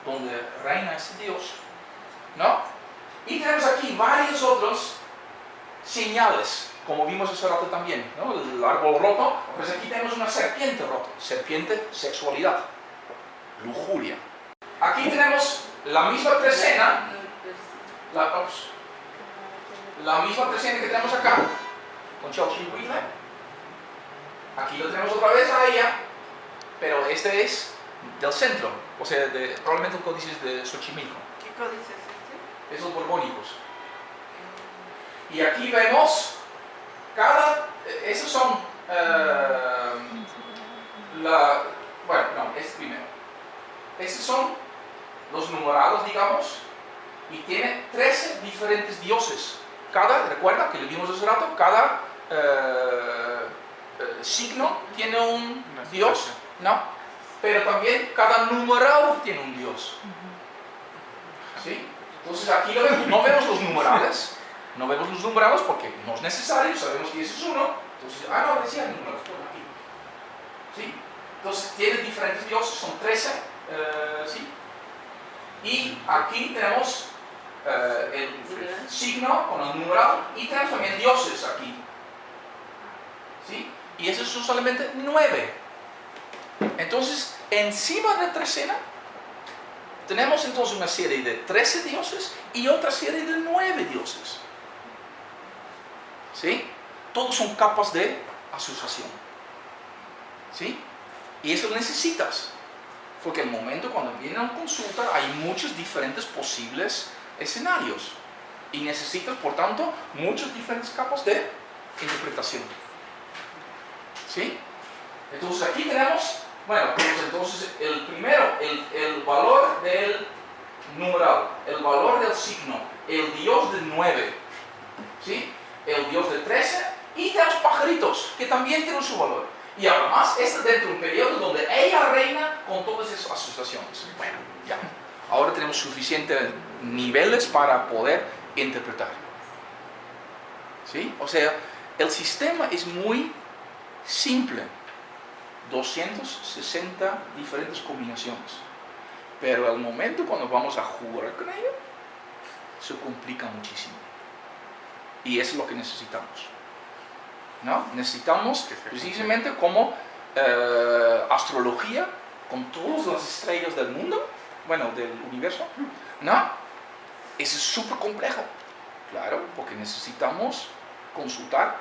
donde reina este dios, ¿no? Y tenemos aquí varios otros señales, como vimos hace rato también, ¿no? El árbol roto, pues aquí tenemos una serpiente rota, serpiente, sexualidad, lujuria. Aquí tenemos la misma trecena, la misma trecena que tenemos acá, con Xochitl. Aquí lo tenemos otra vez a ella, pero este es del centro, o sea, probablemente el códice es de Xochimilco. ¿Qué códice es este? Esos borbónicos. Y aquí vemos esos son bueno, no, este primero. Estos son los numerados, digamos, y tiene 13 diferentes dioses. Recuerda que le vimos hace rato, cada signo tiene un dios, ¿no? pero también cada numeral tiene un Dios. ¿Sí? Entonces aquí lo vemos, no vemos los numerales, no vemos los numerados porque no es necesario, sabemos que ese es uno. Entonces, no, decía números, por aquí. ¿Sí? Entonces tiene diferentes dioses, son 13. ¿Sí? Y aquí tenemos el signo con el numeral y tenemos también dioses aquí. ¿Sí? Y eso es solamente 9. Entonces, encima de la trecena, tenemos entonces una serie de 13 dioses y otra serie de 9 dioses. ¿Sí? Todos son capas de asociación. ¿Sí? Y eso lo necesitas. Porque el momento cuando viene a consulta hay muchos diferentes posibles escenarios. Y necesitas, por tanto, muchas diferentes capas de interpretación. ¿Sí? Entonces aquí tenemos, bueno, pues entonces el primero, el valor del numeral, el valor del signo, el dios de 9, ¿sí? El dios de 13 y tenemos pajaritos que también tienen su valor. Y además, está dentro de un periodo donde ella reina con todas esas asociaciones. Bueno, ya. Ahora tenemos suficientes niveles para poder interpretar. ¿Sí? O sea, el sistema es muy simple. 260 diferentes combinaciones. Pero al momento cuando vamos a jugar con ello, se complica muchísimo. Y eso es lo que necesitamos. ¿No? Necesitamos precisamente como astrología, con todas las estrellas del mundo, bueno, del universo, ¿no? Eso es súper complejo, claro, porque necesitamos consultar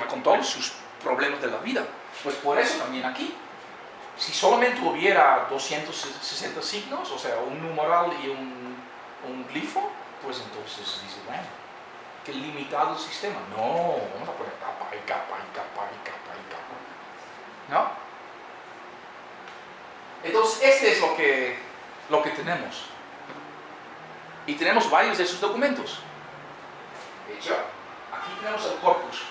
con todos sus problemas de la vida. Pues por eso también aquí, si solamente hubiera 260 signos, o sea, un numeral y un glifo, pues entonces dice, bueno, qué limitado el sistema. No, vamos a poner capa y capa y capa y capa y capa. ¿No? Entonces, este es lo que tenemos. Y tenemos varios de esos documentos. De hecho, aquí tenemos el corpus.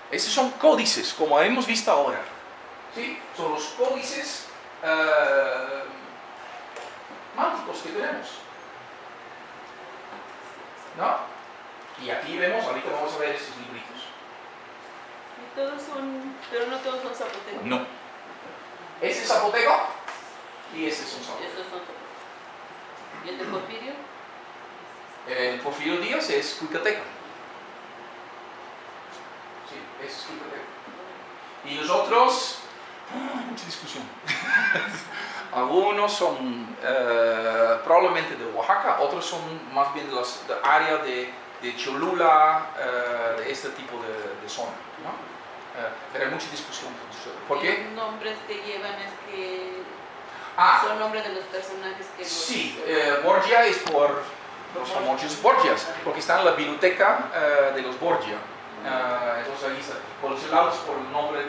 Estos son códices, como hemos visto ahora. ¿Sí? Son los códices mánticos que tenemos. ¿No? Y aquí vemos, ahorita vamos a ver estos libritos. Y todos son, pero no todos son zapotecos. No. Este es zapoteco y este son zapotecos. Estos son zapotecos. ¿Y el de Porfirio? El Porfirio Díaz es cuicateca. Sí, ese es cuicateca. Y los otros, mucha discusión. Algunos son probablemente de Oaxaca, otros son más bien de área de Cholula, de este tipo de zona, ¿no? Pero hay mucha discusión. ¿Por qué? Los nombres que llevan es que son nombres de los personajes que... Sí, Borgia es por los famosos Borgias, porque está en la biblioteca de los Borgia. Entonces ahí está. Por los lados, por el nombre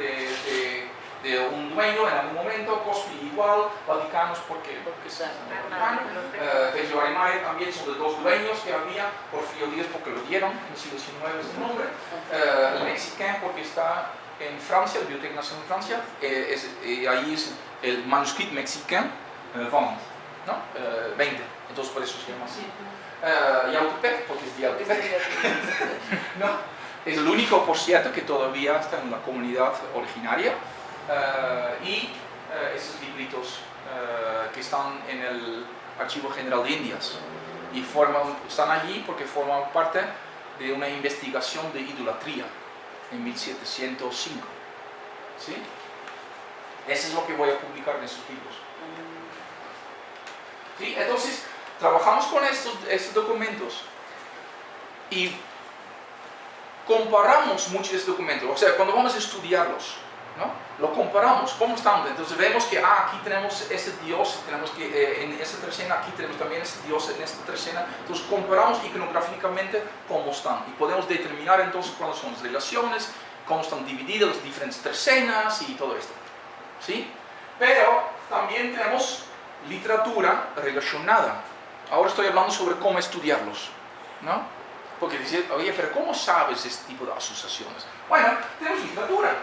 de un dueño en algún momento, Cospi igual, Vaticanos porque es Vaticano, Fello Aymar también son de dos dueños que había, Porfirio Díaz porque lo dieron en el siglo XIX este nombre, el Mexicain porque está en Francia, la Biblioteca Nacional de Francia, ahí es el manuscrito Mexicain, ¿no? 20, entonces por eso se llama así. Yautepec porque es de Yautepec. ¿No? Es el único, por cierto, que todavía está en la comunidad originaria. Y esos libritos que están en el Archivo General de Indias y están allí porque forman parte de una investigación de idolatría en 1705. ¿Sí? Eso es lo que voy a publicar en esos libros. ¿Sí? Entonces, trabajamos con estos documentos y comparamos muchos de estos documentos. O sea, cuando vamos a estudiarlos, ¿no? Lo comparamos, ¿cómo están? Entonces vemos que aquí tenemos este dios, tenemos que en esta trecena, aquí tenemos también este dios en esta trecena. Entonces comparamos iconográficamente cómo están y podemos determinar entonces cuáles son las relaciones, cómo están divididas las diferentes trecenas y todo esto. ¿Sí? Pero también tenemos literatura relacionada. Ahora estoy hablando sobre cómo estudiarlos, ¿no? Porque dicen, oye, pero ¿cómo sabes este tipo de asociaciones? Bueno, tenemos literatura,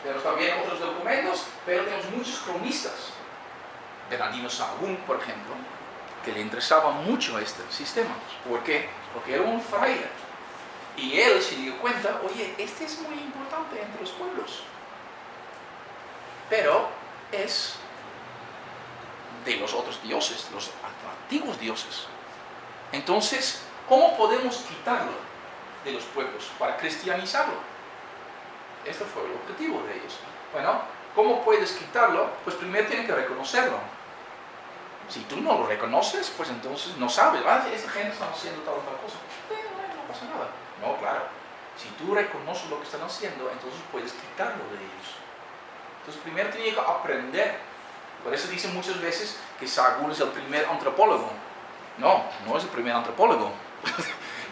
tenemos también otros documentos, pero tenemos muchos cronistas. Bernardino Sahagún, por ejemplo, que le interesaba mucho este sistema. ¿Por qué? Porque era un fraile. Y él se dio cuenta, oye, este es muy importante entre los pueblos. Pero es de los otros dioses, los antiguos dioses. Entonces, ¿cómo podemos quitarlo de los pueblos para cristianizarlo? Este fue el objetivo de ellos. Bueno, ¿cómo puedes quitarlo? Pues primero tienes que reconocerlo. Si tú no lo reconoces, pues entonces no sabes, esta gente está haciendo tal o tal cosa. No pasa nada. No, claro. Si tú reconoces lo que están haciendo, entonces puedes quitarlo de ellos. Entonces primero tienes que aprender. Por eso dicen muchas veces que Sahagún es el primer antropólogo. No, no es el primer antropólogo.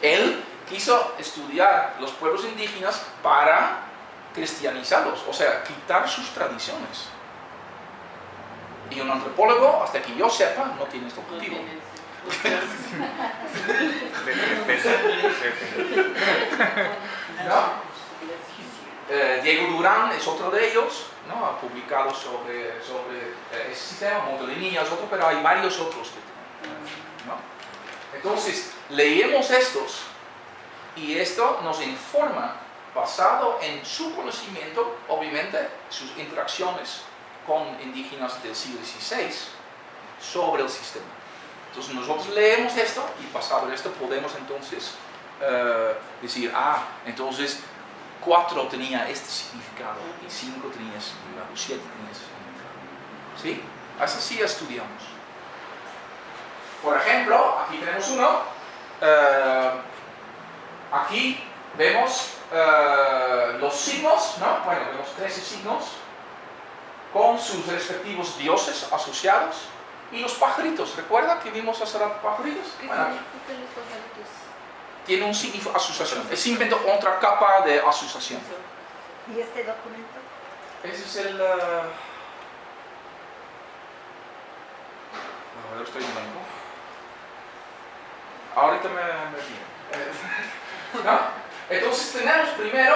Él quiso estudiar los pueblos indígenas para cristianizarlos, o sea, quitar sus tradiciones. Y un antropólogo, hasta que yo sepa, no tiene este objetivo. ¿No? Diego Durán es otro de ellos, ¿no? Ha publicado sobre ese sistema. Montelinilla es otro, pero hay varios otros que tienen, ¿no? Entonces, leemos estos y esto nos informa, basado en su conocimiento, obviamente, sus interacciones con indígenas del siglo XVI, sobre el sistema. Entonces nosotros leemos esto y basado en esto podemos entonces decir, entonces 4 tenía este significado y 5 tenía ese significado, 7 tenía ese significado. ¿Sí? Así estudiamos. Por ejemplo, aquí tenemos uno. Aquí vemos los signos, ¿no? Bueno, vemos 13 signos con sus respectivos dioses asociados y los pajaritos. ¿Recuerda que vimos hace rato pajaritos? ¿Qué Bueno, significan los pajaritos? tiene un significado, asociación. Es simplemente otra capa de asociación. ¿Y este documento? Ese es el... A ver, estoy en blanco. Ahorita me viene. ¿No? Entonces tenemos primero,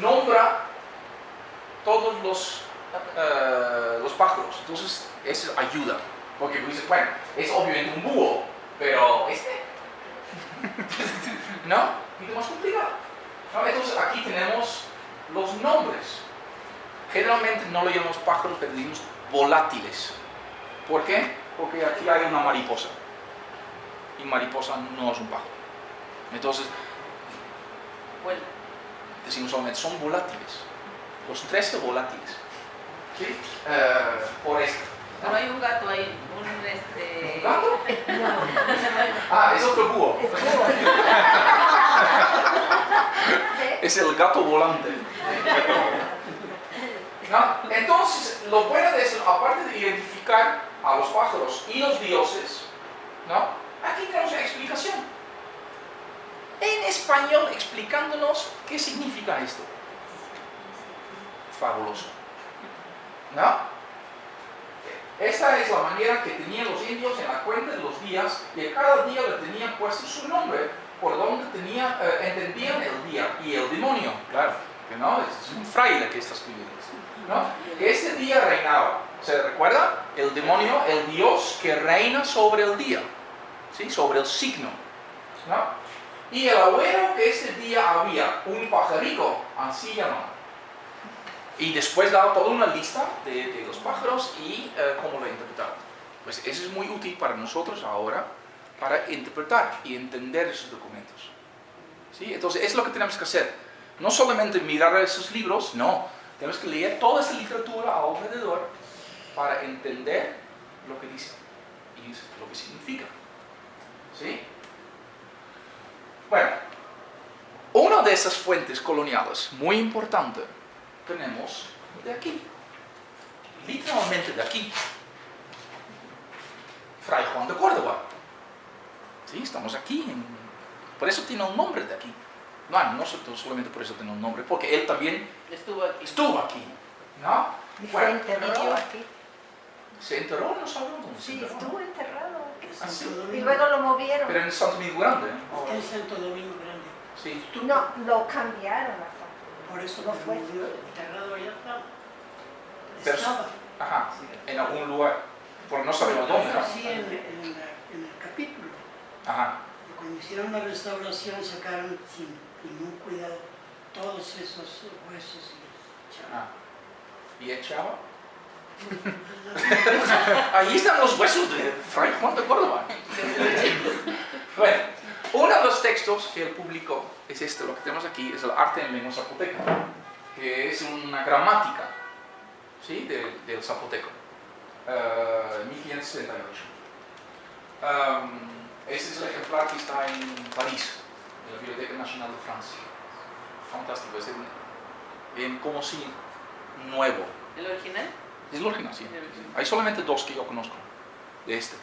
nombra todos los pájaros. Entonces, eso ayuda. Porque dices, bueno, es obviamente un búho, pero ¿no? Y más complicado. ¿No? Entonces aquí tenemos los nombres. Generalmente no lo llamamos pájaros, pero decimos volátiles. ¿Por qué? Porque aquí hay una mariposa. Y mariposa no es un pájaro. Entonces, Bueno, decimos solamente, son volátiles. Los 13 volátiles. ¿Sí? Por esto. pero hay un gato ahí, ¿Un gato? Es otro búho. Es el gato volante. ¿No? Entonces, lo bueno de eso, aparte de identificar a los pájaros y los dioses, ¿no? Aquí tenemos una explicación. En español, explicándonos qué significa esto. Fabuloso. ¿No? Esta es la manera que tenían los indios en la cuenta de los días, y a cada día le tenían puesto su nombre, por donde entendían el día y el demonio. Claro, que no, es un fraile que está escribiendo esto, ¿no? Que este día reinaba. ¿Se recuerda? El demonio, el dios que reina sobre el día, ¿sí? Sobre el signo, ¿no? Y el agüero que ese día había, un pajarico, así llamado. Y después daba toda una lista de los pájaros y cómo lo interpretaban. Pues eso es muy útil para nosotros ahora, para interpretar y entender esos documentos. ¿Sí? Entonces, es lo que tenemos que hacer. No solamente mirar esos libros, no. Tenemos que leer toda esa literatura alrededor para entender lo que dice y lo que significa. ¿Sí? Bueno, una de esas fuentes coloniales muy importante tenemos de aquí, literalmente de aquí, Fray Juan de Córdoba. Sí, estamos aquí, por eso tiene un nombre de aquí. No solamente por eso tiene un nombre, porque él también estuvo aquí, ¿no? ¿Y Bueno, se enterró aquí? ¿Se enterró? No sabemos dónde se Sí, enterró. estuvo enterrado. ¿Ah, sí? Y luego lo movieron. Pero en Santo Domingo Grande. Está en Santo Domingo Grande. Sí. No, lo cambiaron a Santo Domingo. Por eso no fue. enterrado allá estaba. Pero- Estaba. Ajá, en algún lugar. Porque no sabemos dónde, ¿no? Sí, en el capítulo. Ajá. Y cuando hicieron la restauración sacaron sin ningún cuidado todos esos huesos y Ah. ¿Y echaba? Ahí están los huesos de Fray Juan de Córdoba. Bueno, uno de los textos que él publicó es este, lo que tenemos aquí, es el Arte en Lengua Zapoteca, que es una gramática, ¿sí? del zapoteco, 1568. Este es el ejemplar que está en París, en la Biblioteca Nacional de Francia. Fantástico, es como si nuevo. ¿El original? Es el original, sí. Hay solamente dos que yo conozco de este.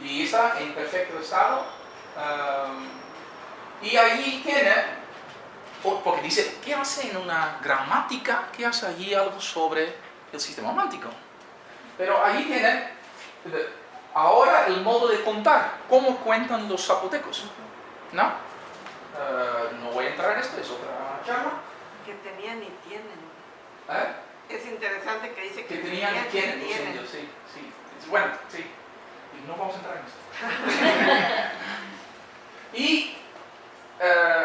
Y está en perfecto estado. Y allí tiene, porque dice, ¿qué hace en una gramática? ¿Qué hace allí algo sobre el sistema romántico? Pero allí tiene, ahora el modo de contar, cómo cuentan los zapotecos. ¿No? No voy a entrar en esto, es otra charla. Que tenían y tienen. ¿Eh? Es interesante que dice Que tenían y tienen los indios, sí, sí. Bueno, sí. Y no vamos a entrar en esto. Y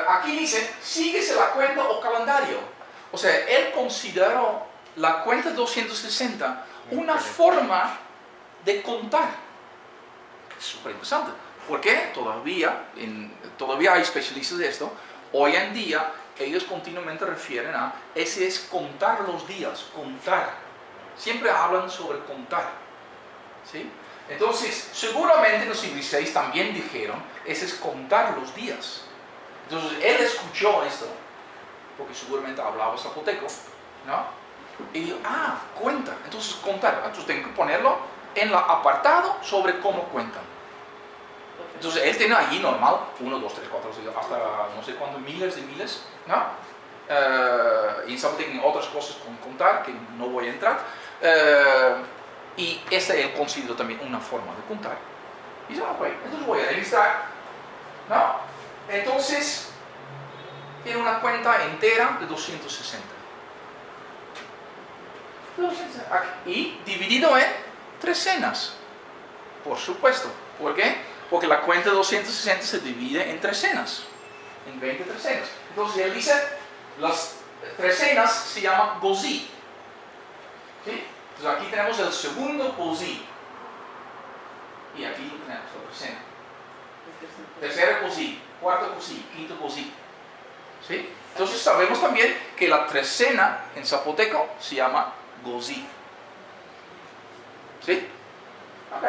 aquí dice, síguese la cuenta o calendario. O sea, él consideró la cuenta 260 una forma de contar. Es súper interesante. Porque todavía hay especialistas de esto. Hoy en día, ellos continuamente refieren a, ese es contar los días, contar. Siempre hablan sobre contar. ¿Sí? Entonces, seguramente en el siglo XVI también dijeron, ese es contar los días. Entonces, él escuchó esto, porque seguramente hablaba zapoteco, ¿no? Y dijo, cuenta. Entonces, contar. Entonces, tengo que ponerlo en el apartado sobre cómo cuentan. Entonces, él tiene allí normal 1, 2, 3, 4, 6, hasta no sé cuántos, miles de miles, ¿no? Y en zapoteco tiene otras cosas con contar, que no voy a entrar. Y él consideró también una forma de contar. Y dice, ok, entonces voy a registrar, ¿no? Entonces, tiene una cuenta entera de 260. Y dividido en trecenas, por supuesto. ¿Por qué? Porque la cuenta de 260 se divide en trecenas, en 20 trecenas. Entonces él dice, las trecenas se llaman gozí. ¿Sí? Entonces aquí tenemos el segundo gozí. Y aquí tenemos la trecena. Tercera gozí, cuarto gozí, quinto gozí. ¿Sí? Entonces sabemos también que la trecena en zapoteco se llama gozí. ¿Sí? Ok.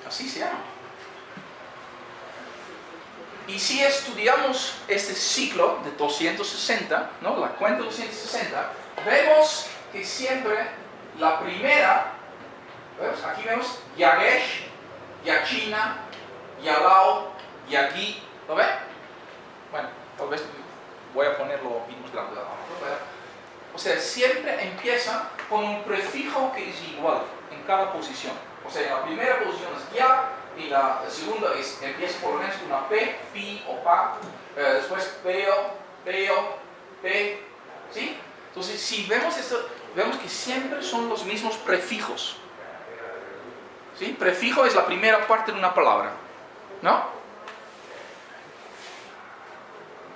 Así se llama. Y si estudiamos este ciclo de 260, ¿no? La cuenta de 260, vemos que siempre la primera, ¿ves? Aquí vemos Yagesh, Yachina, Yalao, Yagui, ¿lo ven? Bueno, tal vez voy a ponerlo más grande. O sea, siempre empieza con un prefijo que es igual en cada posición. O sea, en la primera posición es ya, y la segunda empieza por lo menos con una P, Pi o Pa, después Peo, Peo, P, ¿sí? Entonces, si vemos esto, vemos que siempre son los mismos prefijos. ¿Sí? Prefijo es la primera parte de una palabra, ¿no?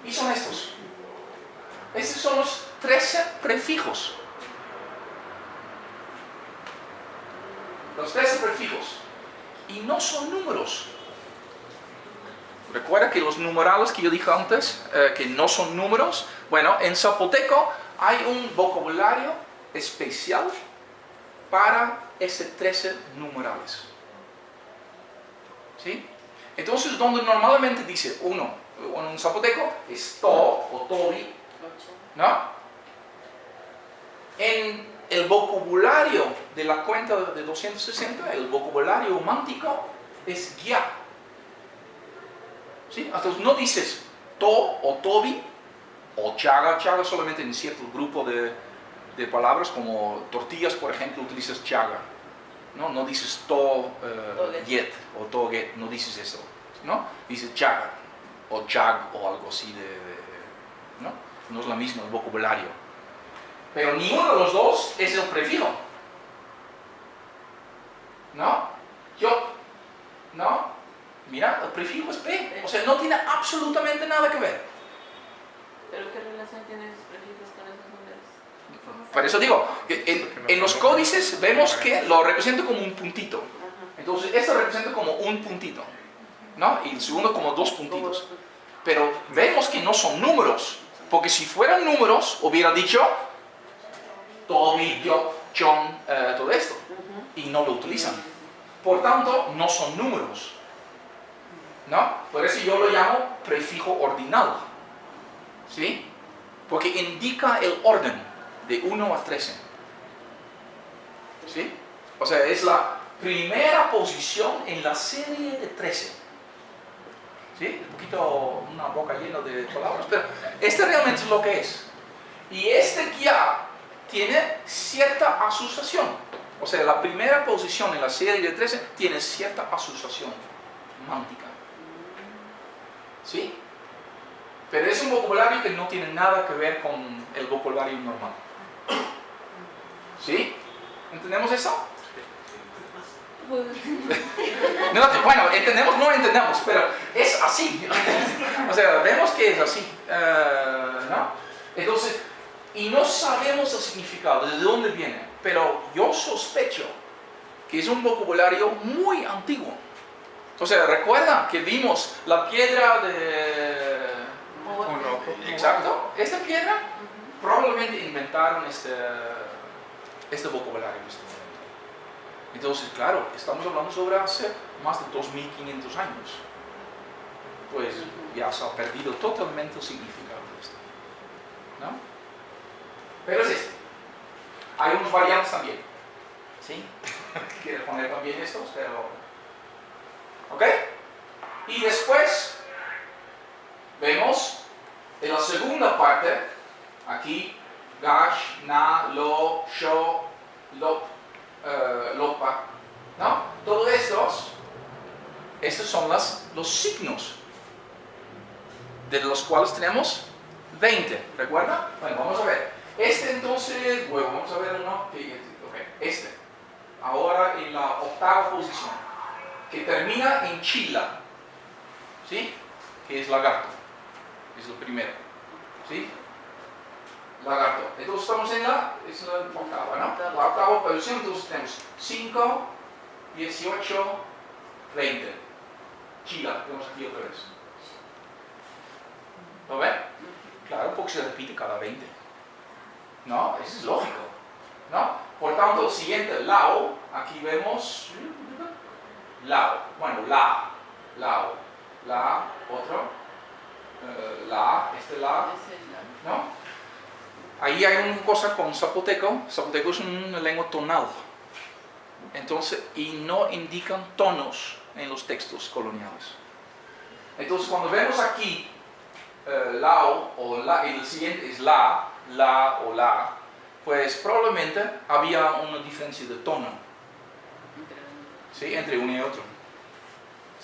Y son estos. Estos son los 13 prefijos. Los 13 prefijos. Y no son números. Recuerda que los numerales que yo dije antes, que no son números. Bueno, en zapoteco hay un vocabulario especial para ese 13 numerales. ¿Sí? Entonces, donde normalmente dice uno en un zapoteco es to o tobi, ¿no? En el vocabulario de la cuenta de 260, el vocabulario romántico es guía. ¿Sí? Entonces no dices to o tobi o chaga. Chaga solamente en cierto grupo de palabras, como tortillas, por ejemplo, utilizas chaga. No dices to get o to get, no dices eso. ¿no? Dice jag o jag o algo así ¿no? No es la misma el vocabulario. Pero ninguno de los dos es el prefijo. ¿No? Yo, ¿no? Mira, el prefijo es P. O sea, no tiene absolutamente nada que ver. ¿Pero qué relación tienen esos prefijos con esos números? Por eso digo, que en los códices vemos que lo representa como un puntito. Entonces, esto representa como un puntito, ¿no? Y el segundo como dos puntitos. Pero vemos que no son números, porque si fueran números, hubiera dicho Toby, yo, John, todo esto. Y no lo utilizan. Por tanto, no son números, ¿no? Por eso yo lo llamo prefijo ordinal, ¿sí? Porque indica el orden de 1 a 13, ¿sí? O sea, es la primera posición en la serie de 13, ¿sí? Un poquito, una boca llena de palabras, pero este realmente es lo que es. Y este ya tiene cierta asociación. O sea, la primera posición en la serie de 13 tiene cierta asociación mántica, ¿sí? Pero es un vocabulario que no tiene nada que ver con el vocabulario normal, ¿sí? ¿Entendemos eso? No, bueno, entendemos, no entendemos, pero es así. O sea, vemos que es así, ¿no? Entonces, y no sabemos el significado, de dónde viene, pero yo sospecho que es un vocabulario muy antiguo. O sea, recuerda que vimos la piedra de... Exacto, esta piedra probablemente inventaron este vocabulario en este momento. Entonces, claro, estamos hablando sobre hace más de 2500 años. Pues ya se ha perdido totalmente el significado de esto, ¿no? Pero es esto. Hay unos variantes también, ¿sí? Quiero poner también estos, pero... ¿Ok? Y después vemos en la segunda parte, aquí, gash, na, lo, sho, lop, lopa, ¿no? Todos estos son los signos, de los cuales tenemos 20, ¿recuerda? Bueno, vamos a ver. Entonces, bueno, vamos a ver uno, okay, ahora en la octava posición, que termina en chila, ¿sí? Que es lagarto, es lo primero, ¿sí? Lagarto. Entonces estamos en la octava, ¿no? La octava posición, entonces tenemos 5, 18, 20. Chila, tenemos aquí otra vez. ¿Lo ven? Claro, porque se repite cada 20. ¿No? Eso es lógico, ¿no? Por tanto, el siguiente, lao, aquí vemos lao, bueno, la, lao, la, otro, la, la, ¿no? Ahí hay una cosa con zapoteco. Zapoteco es una lengua tonal, entonces, y no indican tonos en los textos coloniales. Entonces, cuando vemos aquí lao o la, y el siguiente es la o la, pues probablemente había una diferencia de tono, ¿sí? Entre uno y otro,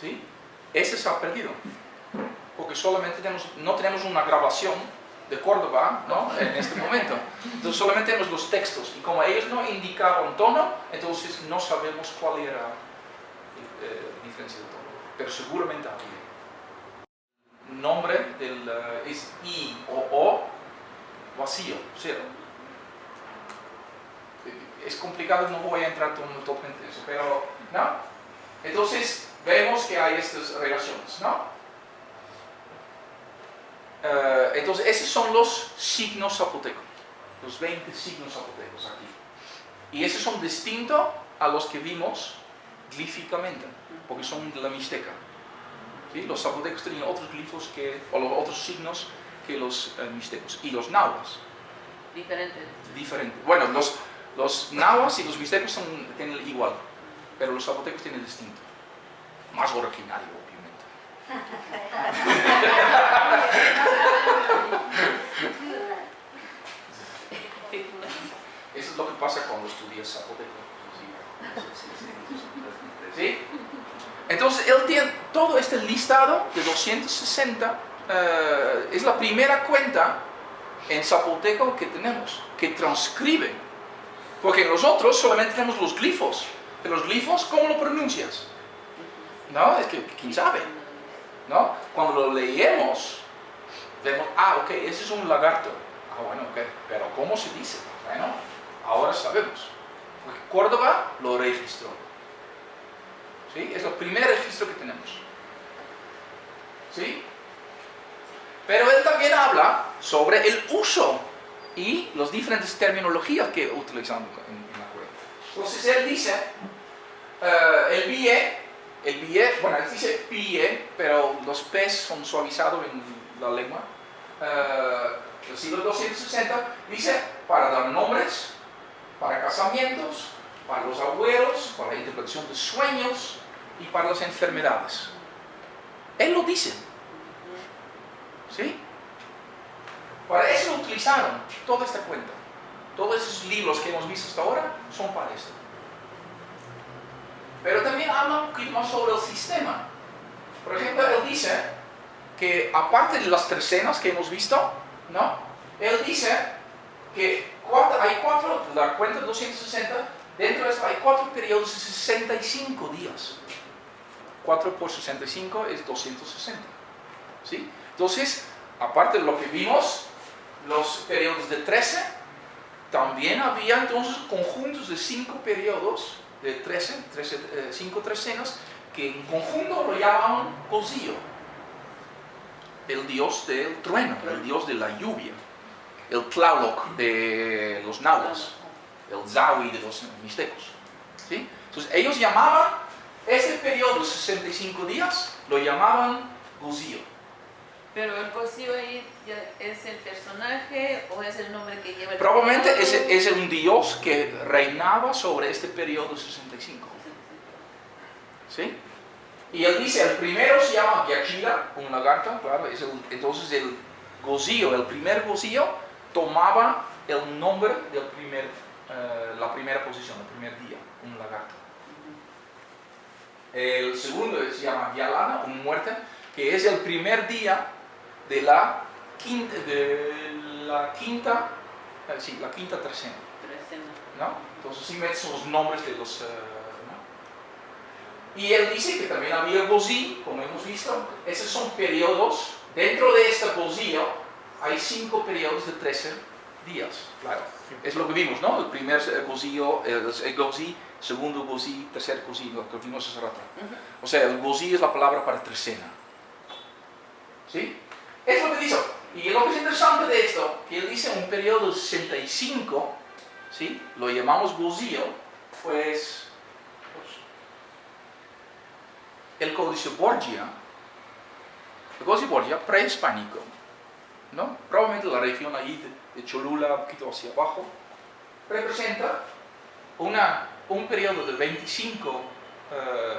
¿sí? Ese se ha perdido, porque solamente no tenemos una grabación de Córdoba, ¿no? En este momento. Entonces solamente tenemos los textos, y como ellos no indicaban tono, entonces no sabemos cuál era la diferencia de tono, pero seguramente había. Nombre es I o vacío, cero. Es complicado, no voy a entrar totalmente en eso, pero, ¿no? Entonces, vemos que hay estas relaciones, ¿no? Entonces, esos son los signos zapotecos, los 20 signos zapotecos aquí. Y esos son distintos a los que vimos glíficamente, porque son de la Mixteca. ¿Sí? Los zapotecos tenían otros glifos o los otros signos que los mixtecos. Y los nahuas. Diferentes. Bueno, los nahuas y los mixtecos tienen igual, pero los zapotecos tienen distinto. Más originario, obviamente. Eso es lo que pasa cuando estudias zapoteco. ¿Sí? Entonces, él tiene todo este listado de 260, es la primera cuenta en zapoteco que tenemos, que transcribe. Porque nosotros solamente tenemos los glifos. Pero los glifos, ¿cómo lo pronuncias? No, es que quién sabe. ¿No? Cuando lo leemos, vemos, ok, ese es un lagarto. Bueno, ok, pero ¿cómo se dice? Bueno, ahora sabemos. Porque Córdoba lo registró. ¿Sí? Es el primer registro que tenemos. ¿Sí? Pero él también habla sobre el uso y las diferentes terminologías que utilizamos en la cuenta. Entonces él dice, el billet, bueno, él dice pie, pero los P's son suavizados en la lengua. El siglo 260 dice para dar nombres, para casamientos, para los abuelos, para la interpretación de sueños y para las enfermedades. Él lo dice. ¿Sí? Para eso utilizaron toda esta cuenta. Todos esos libros que hemos visto hasta ahora son para esto. Pero también habla un poquito más sobre el sistema. Por ejemplo, él dice que aparte de las trecenas que hemos visto, ¿no? Él dice que hay cuatro, la cuenta 260, dentro de esto hay 4 periodos de 65 días. 4 por 65 es 260. ¿Sí? Entonces, aparte de lo que vimos, los periodos de 13, también había entonces conjuntos de 5 periodos de 5 trecenas, que en conjunto lo llamaban Cosío, el dios del trueno, el dios de la lluvia, el Tlaloc de los náhuatl, el Zawi de los mixtecos. ¿Sí? Entonces ellos llamaban este periodo de 65 días, lo llamaban Cosío. Pero el Cosío ahí es el personaje o es el nombre que lleva el Probablemente periodo? es un dios que reinaba sobre este periodo 65. ¿Sí? Y él dice, el primero se llama Gyachila, un lagarto, claro, entonces el gozío, el primer gozío, tomaba el nombre del la primera posición, el primer día, un lagarto. El segundo se llama Gyalana, un muerte, que es el primer día de la quinta trecena. ¿No? Entonces sí metes los nombres de los... ¿no? Y él dice que también había gozí, como hemos visto. Esos son periodos. Dentro de este gozío hay 5 periodos de 13 días. Claro, es lo que vimos, ¿no? El primer gozío, el gozí, segundo gozí, tercer gozí, lo que vimos hace rato. O sea, el gozí es la palabra para trecena. ¿Sí? Es lo que dice. Y lo que es interesante de esto, que él dice un periodo de 65, ¿sí? Lo llamamos gozío, pues el Códice Borgia, prehispánico, ¿no? Probablemente la región ahí de Cholula, un poquito hacia abajo, representa un periodo de 25,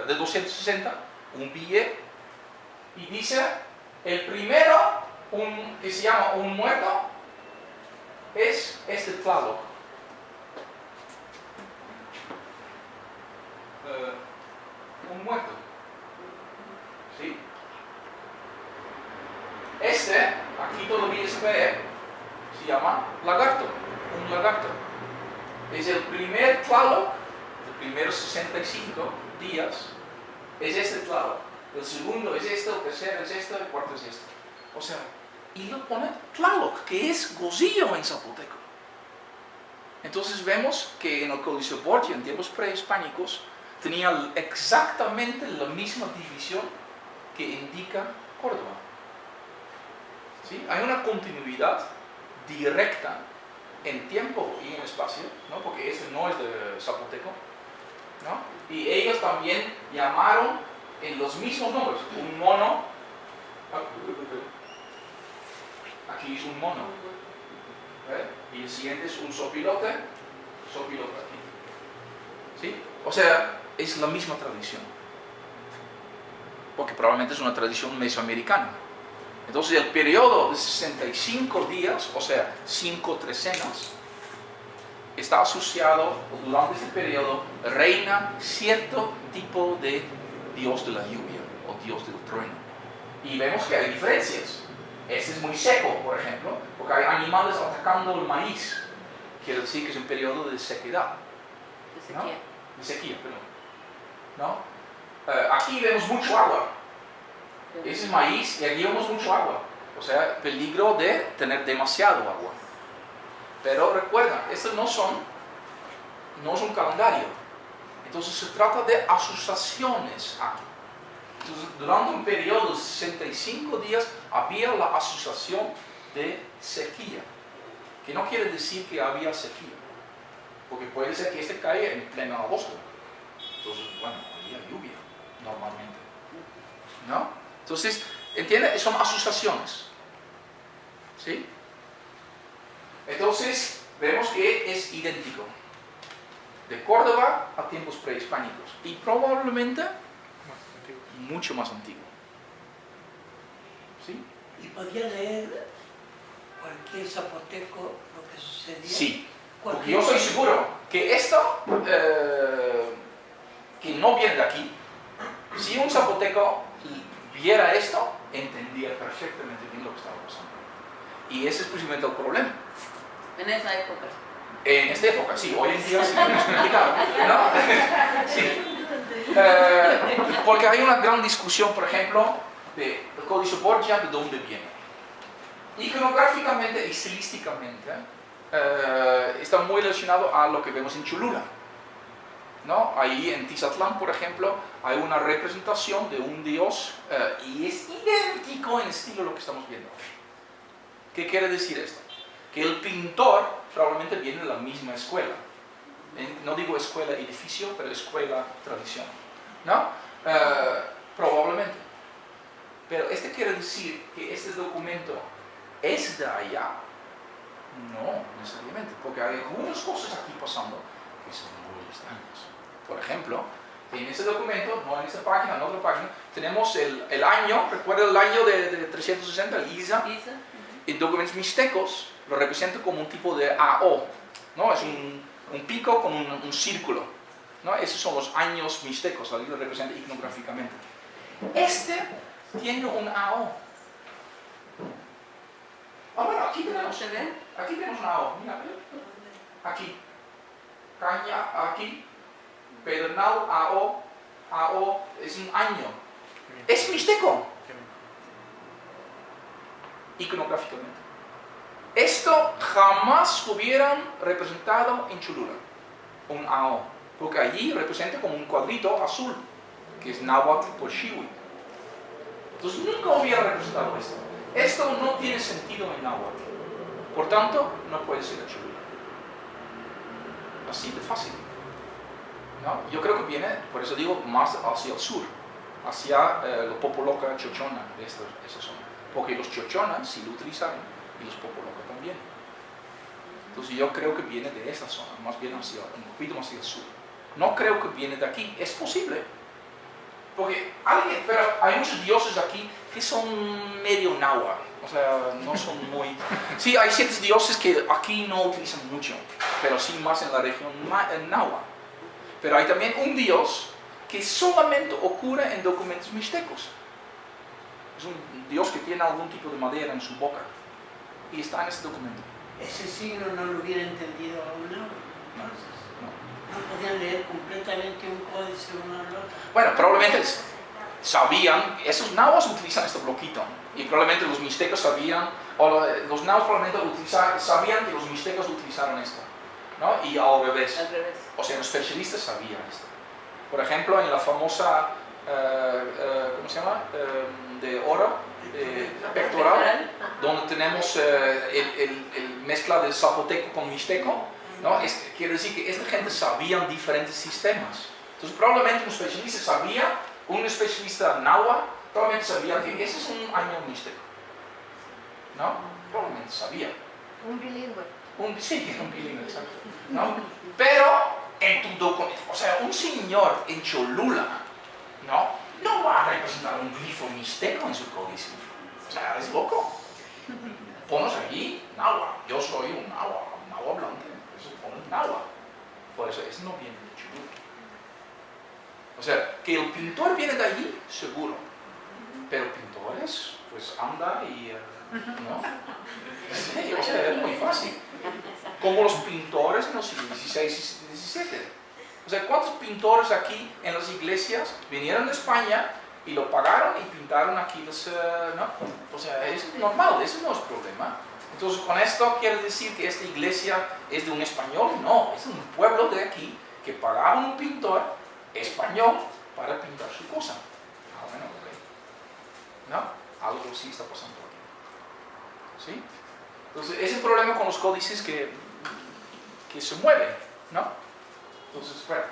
de 260, un billet, y dice, el primero, que se llama un muerto, es este Tlaloc. Un muerto. ¿Sí? Este, aquí todavía se ve, se llama lagarto, un lagarto. Es el primer Tlaloc, los primeros 65 días, es este Tlaloc. El segundo es esto, el tercero es esto, el cuarto es esto. O sea, y lo pone Tlaloc, que es gozío en zapoteco. Entonces vemos que en el Códice Borgia, en tiempos prehispánicos, tenía exactamente la misma división que indica Córdoba. ¿Sí? Hay una continuidad directa en tiempo y en espacio, ¿no? Porque este no es de zapoteco, ¿no? Y ellos también llamaron en los mismos nombres, un mono, aquí es un mono, y el siguiente es un sopilote aquí. ¿Sí? O sea, es la misma tradición, porque probablemente es una tradición mesoamericana. Entonces el periodo de 65 días, o sea, 5 trecenas, está asociado, durante este periodo, reina cierto tipo de dios de la lluvia o dios del trueno. Y vemos que hay diferencias. Este es muy seco, por ejemplo, porque hay animales atacando el maíz. Quiere decir que es un periodo de sequedad. De sequía. De sequía, perdón. ¿No? Aquí vemos mucho agua. Ese es maíz y aquí vemos mucho agua. O sea, peligro de tener demasiado agua. Pero recuerda, estos no es un calendario. Entonces se trata de asociaciones aquí. Entonces, durante un periodo de 65 días había la asociación de sequía. Que no quiere decir que había sequía. Porque puede ser que este caiga en pleno agosto. Entonces, bueno, había lluvia normalmente. ¿No? Entonces, ¿entiendes? Son asociaciones. ¿Sí? Entonces, vemos que es idéntico. De Córdoba a tiempos prehispánicos. Y probablemente mucho más antiguo. ¿Sí? ¿Y podía leer cualquier zapoteco lo que sucedía? Sí. Porque yo estoy seguro que esto, que no viene de aquí, si un zapoteco viera esto, entendía perfectamente bien lo que estaba pasando. Y ese es precisamente el problema. En esa época. En esta época, sí, hoy en día sí es complicado, ¿no? Sí. Porque hay una gran discusión, por ejemplo, del Códice Borgia, de dónde viene. Iconográficamente y estilísticamente está muy relacionado a lo que vemos en Cholula, ¿no? Ahí en Tizatlán, por ejemplo, hay una representación de un dios y es idéntico en estilo a lo que estamos viendo. ¿Qué quiere decir esto? Que el pintor probablemente viene de la misma escuela. No digo escuela edificio, pero escuela tradición, ¿no? Probablemente. Pero este quiere decir que este documento es de allá. No, necesariamente, porque hay algunas cosas aquí pasando que son muy extrañas. Por ejemplo, en este documento, no en esta página, en otra página, tenemos el año, recuerda el año de 360, el ISA. En documentos mixtecos lo representa como un tipo de AO, ¿no? Es un pico con un círculo, ¿no? Esos son los años mixtecos, ahí lo representa iconográficamente. Este tiene un AO. Ah, bueno, aquí tenemos un AO, mira, aquí, caña, aquí, pedernal, AO es un año. Es mixteco. Iconográficamente. Esto jamás hubieran representado en Cholula, un AO, porque allí representa como un cuadrito azul, que es náhuatl por Xihui. Entonces nunca hubiera representado esto. Esto no tiene sentido en náhuatl, por tanto no puede ser de Cholula. Así de fácil, ¿no? Yo creo que viene, por eso digo, más hacia el sur, hacia la Popoloca Chochona de esa zona. Porque los chochonas sí lo utilizaron y los popoloca también. Entonces yo creo que viene de esa zona, más bien hacia, un poquito más hacia el sur. No creo que viene de aquí, es posible. Porque pero hay muchos dioses aquí que son medio náhuatl, o sea, no son muy... Sí, hay ciertos dioses que aquí no utilizan mucho, pero sí más en la región náhuatl. Pero hay también un dios que solamente ocurre en documentos mixtecos. Es un dios que tiene algún tipo de madera en su boca y está en este documento. Ese signo no lo hubiera entendido aún, ¿no? No podían leer completamente un códice uno al otro. Bueno, probablemente sabían, esos nahuas utilizan este bloquito y probablemente los mixtecos sabían, o los nahuas probablemente sabían que los mixtecos utilizaron esto, ¿no? Y al revés. O sea, los especialistas sabían esto. Por ejemplo, en la famosa, ¿cómo se llama? De oro, pectoral, donde tenemos el mezcla del zapoteco con mixteco, ¿no? Quiere decir que esta gente sabían diferentes sistemas. Entonces probablemente un especialista sabía, un especialista náhuatl probablemente sabía que ese es un año mixteco, ¿no? Probablemente sabía. Un bilingüe. Sí, un bilingüe, exacto, ¿no? Pero en tu documento, o sea, un señor en Cholula, no va a representar un glifo mixteco en su códice. O sea, es loco. Ponos aquí náhuatl. Yo soy un náhuatl hablante. Eso pone náhuatl. Por eso, eso no viene de Chubut. O sea, que el pintor viene de allí, seguro. Pero pintores, pues anda y... ¿no? Sí, o sea, es muy fácil. Como los pintores en los siglos XVI y XVII. O sea, ¿cuántos pintores aquí en las iglesias vinieron de España y lo pagaron y pintaron aquí los... ¿no? O sea, es normal, eso no es problema. Entonces, ¿con esto quiere decir que esta iglesia es de un español? No, es un pueblo de aquí que pagaron un pintor español para pintar su cosa. Ah, bueno, ok. ¿No? Algo sí está pasando aquí. ¿Sí? Entonces, es el problema con los códices que se mueven, ¿no? Entonces, espera.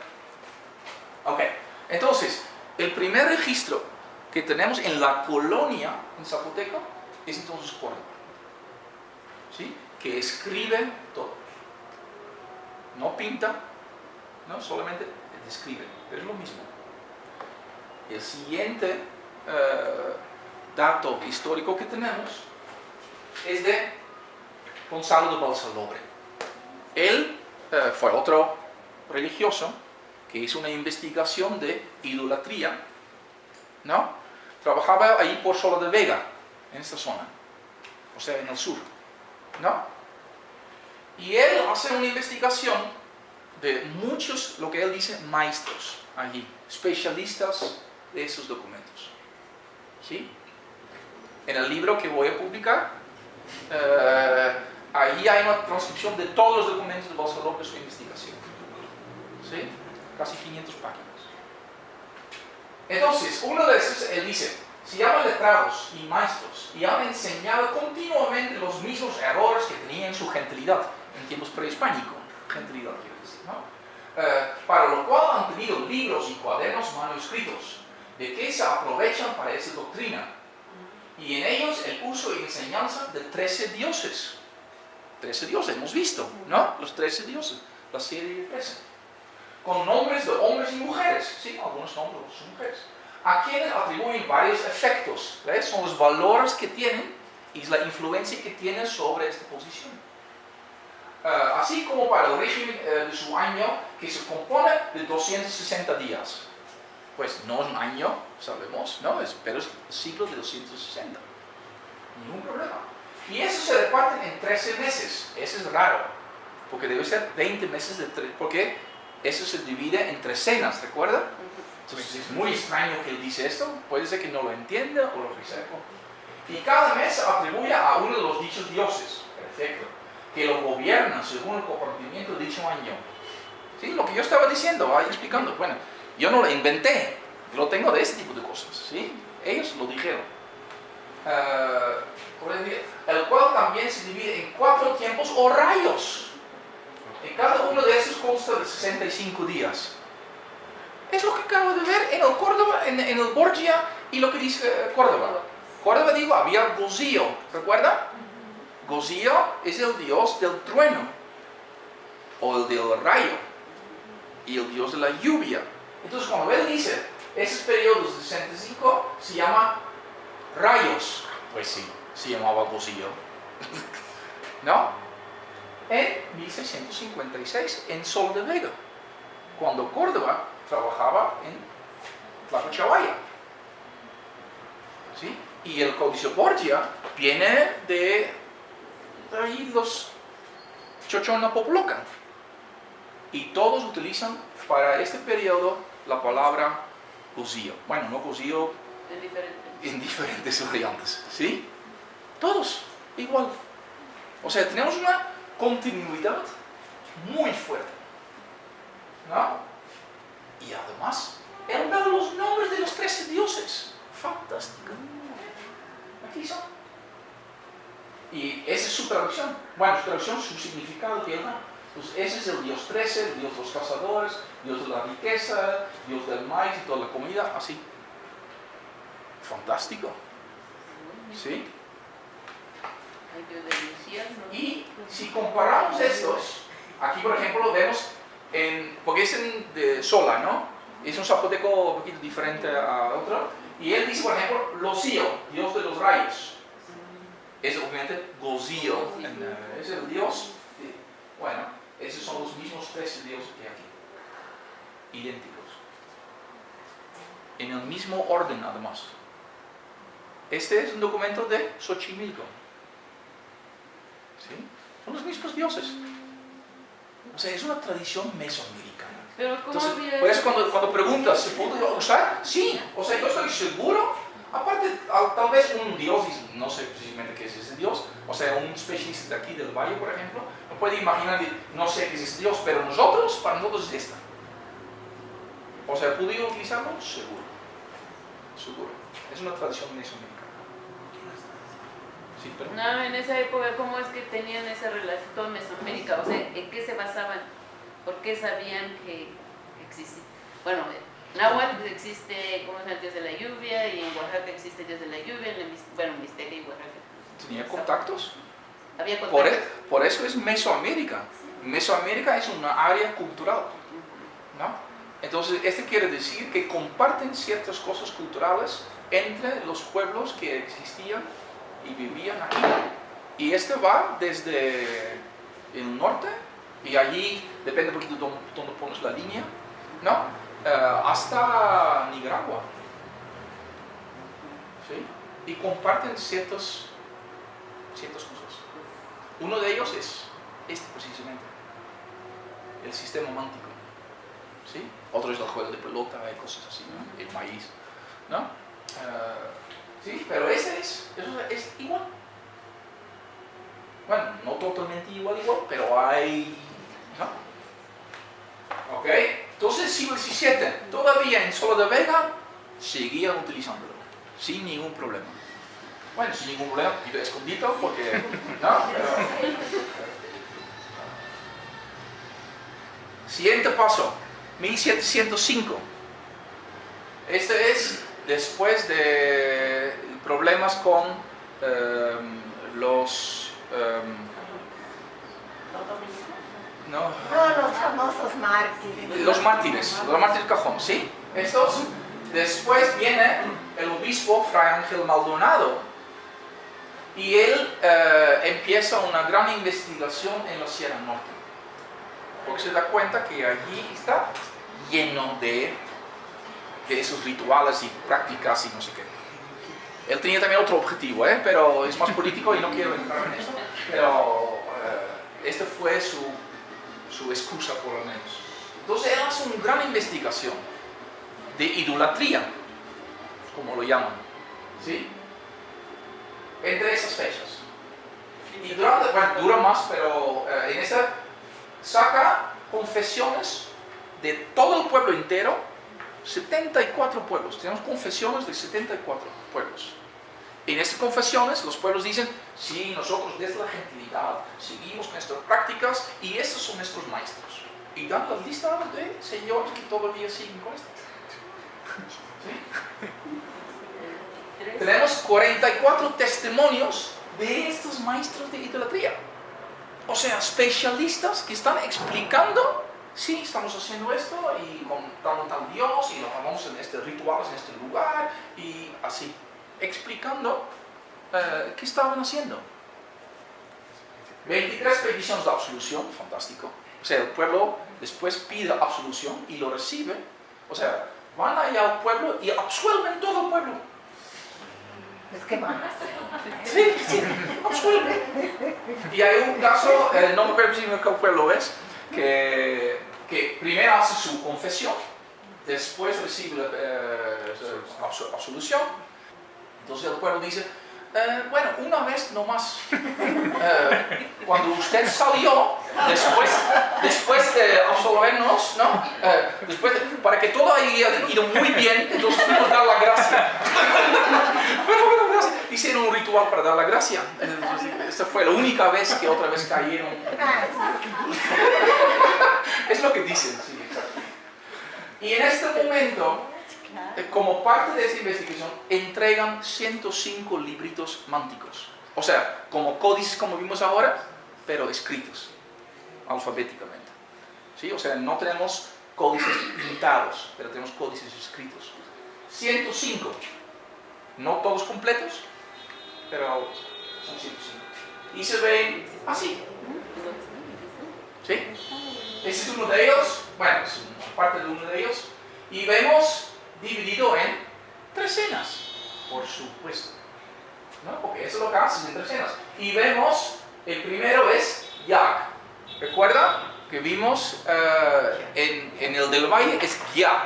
Ok, entonces, el primer registro que tenemos en la colonia en Zapoteco es entonces Córdoba. ¿Sí? Que escribe todo. No pinta, ¿no? Solamente describe, pero es lo mismo. El siguiente dato histórico que tenemos es de Gonzalo de Balsalobre. Él fue otro religioso que hizo una investigación de idolatría, ¿no? Trabajaba ahí por Sola de Vega, en esta zona, o sea, en el sur, ¿no? Y él hace una investigación de muchos, lo que él dice, maestros allí, especialistas de esos documentos, ¿sí? En el libro que voy a publicar, ahí hay una transcripción de todos los documentos de Balsalobre de su investigación, ¿sí? Casi 500 páginas. Entonces, uno de esos, él dice, se llaman letrados y maestros y han enseñado continuamente los mismos errores que tenían en su gentilidad, en tiempos prehispánicos, gentilidad quiero decir, ¿no? Para lo cual han tenido libros y cuadernos manuscritos, de que se aprovechan para esa doctrina, y en ellos el uso y enseñanza de 13 dioses. 13 dioses, hemos visto, ¿no? Los 13 dioses, la serie de 13. Con nombres de hombres y mujeres, sí, algunos nombres de mujeres, a quienes atribuyen varios efectos, ¿ves? Son los valores que tienen y la influencia que tienen sobre esta posición. Así como para el régimen de su año, que se compone de 260 días. Pues no es un año, sabemos, ¿no? Pero es el ciclo de 260. Ningún problema. Y eso se reparten en 13 meses. Eso es raro, porque debe ser 20 meses de 3, porque eso se divide en 3 cenas, ¿recuerda? Entonces es muy extraño que él dice esto, puede ser que no lo entienda o lo reserva. Y cada mes se atribuye a uno de los dichos dioses, perfecto, que lo gobiernan según el comportamiento de dicho año. ¿Sí? Lo que yo estaba diciendo, ahí explicando, bueno, yo no lo inventé, lo tengo de este tipo de cosas, ¿sí? Ellos lo dijeron. El cual también se divide en 4 tiempos o rayos. Y cada uno de estos consta de 65 días. Es lo que acabo de ver en el Córdoba, en el Borgia y lo que dice Córdoba. Córdoba digo, había Gozío, ¿recuerda? Gozío es el dios del trueno, o el del rayo, y el dios de la lluvia. Entonces cuando él dice, esos periodos de 65 se llama rayos. Pues sí, se llamaba Gozío. ¿No? En 1656, en Sol de Vega, cuando Córdoba trabajaba en Tlacochawaya. ¿Sí? Y el Códice Borgia viene de ahí los Chochonapoplocan. Y todos utilizan para este periodo la palabra Gozío. Bueno, no Gozío en diferentes variantes. ¿Sí? Todos igual. O sea, tenemos una continuidad muy fuerte, ¿no? Y además, él da los nombres de los 13 dioses. Fantástico. Aquí son. Y esa es su traducción. Bueno, su traducción, su significado que él da. Pues ese es el dios 13, el dios de los cazadores, dios de la riqueza, dios del maíz y toda la comida, así. Fantástico. ¿Sí? Y si comparamos estos, aquí por ejemplo vemos, porque es de Sola, ¿no? Es un zapoteco un poquito diferente a otro. Y él dice, por ejemplo, Locío, dios de los rayos. Es obviamente Gozío, es el dios. Bueno, esos son los mismos 13 dioses que aquí. idénticos. En el mismo orden, además. Este es un documento de Xochimilco. ¿Sí? Son los mismos dioses. O sea, es una tradición mesoamericana. Pero ¿cómo Entonces, había por eso cuando preguntas, ¿se puede usar? Sí. O sea, yo estoy seguro. Aparte, tal vez un dios, no sé precisamente qué es ese dios, o sea, un especialista de aquí del valle, por ejemplo, no puede imaginar, no sé qué es ese dios, pero para nosotros es esta. O sea, ¿puedo utilizarlo? Seguro. Seguro. Es una tradición mesoamericana. Sí, pero... No, en esa época, ¿cómo es que tenían esa relación con Mesoamérica? O sea, ¿en qué se basaban? ¿Por qué sabían que existía? Bueno, Náhuatl existe como es el dios de la lluvia, y en Oaxaca existe el dios de la lluvia, bueno, Mixteca y Oaxaca. ¿Tenía contactos? Había contactos. Por eso es Mesoamérica. Mesoamérica es una área cultural, ¿no? Entonces, este quiere decir que comparten ciertas cosas culturales entre los pueblos que existían y vivían aquí. Y este va desde el norte, y allí, depende de dónde pones la línea, ¿no? Hasta Nicaragua. ¿Sí? Y comparten ciertas cosas. Uno de ellos es este precisamente, el sistema mántico. ¿Sí? Otro es el juego de pelota y cosas así, ¿no? El maíz, ¿no? Sí, pero ese es igual. Bueno, no totalmente igual, pero hay, ¿no? Ok, entonces siglo XVII, todavía en Solo de Vega, seguían utilizándolo, sin ningún problema. Bueno, sin ningún problema, y escondido porque, ¿no? Pero... Siguiente paso, 1705. Este es después de problemas con los... no, los famosos mártires. los mártires Cajón, ¿sí? Estos, después viene el obispo Fray Ángel Maldonado y él empieza una gran investigación en la Sierra Norte, porque se da cuenta que allí está lleno de esos rituales y prácticas y no sé qué. Él tenía también otro objetivo, pero es más político y no quiero entrar en eso. Pero esta fue su excusa, por lo menos. Entonces él hace una gran investigación de idolatría, como lo llaman, ¿sí? Entre esas fechas. Y dura más, pero en esta saca confesiones de todo el pueblo entero. 74 pueblos, tenemos confesiones de 74 pueblos. En estas confesiones los pueblos dicen, sí, nosotros desde la gentilidad seguimos nuestras prácticas y estos son nuestros maestros. Y dan las listas de señores que todavía siguen con esto. ¿Sí? Tenemos 44 testimonios de estos maestros de idolatría. O sea, especialistas que están explicando, sí, estamos haciendo esto y con tal Dios y lo llamamos en este rituales en este lugar y así, explicando qué estaban haciendo. 23 peticiones de absolución, fantástico. O sea, el pueblo después pide absolución y lo recibe. O sea, van allá al pueblo y absuelven todo el pueblo. Es que van a hacer. Sí, absuelven. Y hay un caso, no me acuerdo si qué pueblo es, que primero hace su confesión, después recibe absolución. Entonces el pueblo dice, bueno, una vez nomás, cuando usted salió, después de absolvernos, ¿no? Para que todo haya ido muy bien, entonces fuimos a dar la gracia. Hicieron un ritual para dar la gracia. Esta fue la única vez que otra vez cayeron. Es lo que dicen, sí, exacto. Y en este momento, como parte de esta investigación, entregan 105 libritos mánticos. O sea, como códices como vimos ahora, pero escritos, alfabéticamente. ¿Sí? O sea, no tenemos códices pintados, pero tenemos códices escritos. 105. No todos completos, pero son 105. Y se ven así. ¿Sí? Este es uno de ellos. Bueno, es una parte de uno de ellos. Y vemos dividido en trecenas, por supuesto, ¿no? Porque eso es lo que haces en trecenas. Y vemos, el primero es Yag. ¿Recuerda que vimos en el del valle es Gya,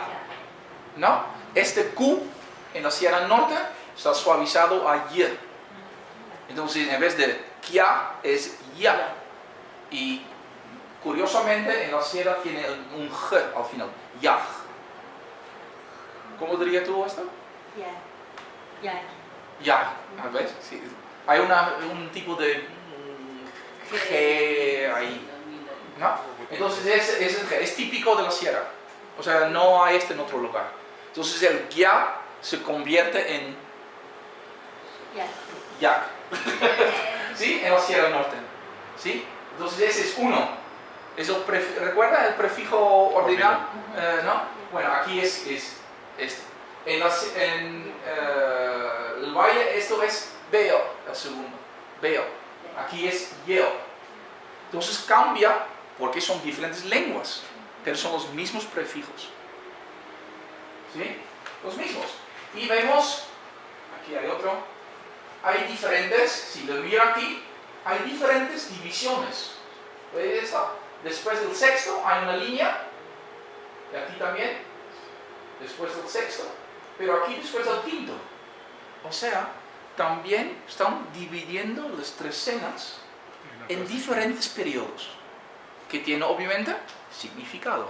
¿no? Este Q en la Sierra Norte está suavizado a Y. Entonces en vez de Kya es Ya. Y curiosamente en la Sierra tiene un G al final, Yag. ¿Cómo dirías tú esto? Ya, ¿ves? Sí. Hay un tipo de G ahí, ¿no? Entonces es típico de la Sierra. O sea, no hay en otro lugar. Entonces el Gya se convierte en Yag. ¿Sí? En la Sierra Norte. ¿Sí? Entonces ese es uno. ¿Recuerda el prefijo ordinal? ¿No? Bueno, aquí es esto. En el valle esto es Beo, el segundo. Beo. Aquí es Yeo. Entonces cambia porque son diferentes lenguas, pero son los mismos prefijos. ¿Sí? Los mismos. Y vemos, aquí hay otro, hay diferentes, si lo miro aquí, hay diferentes divisiones. ¿Veis esto? Después del sexto hay una línea, y aquí también, después del sexto, pero aquí después del quinto. O sea, también están dividiendo las trecenas en diferentes periodos, que tiene obviamente significado.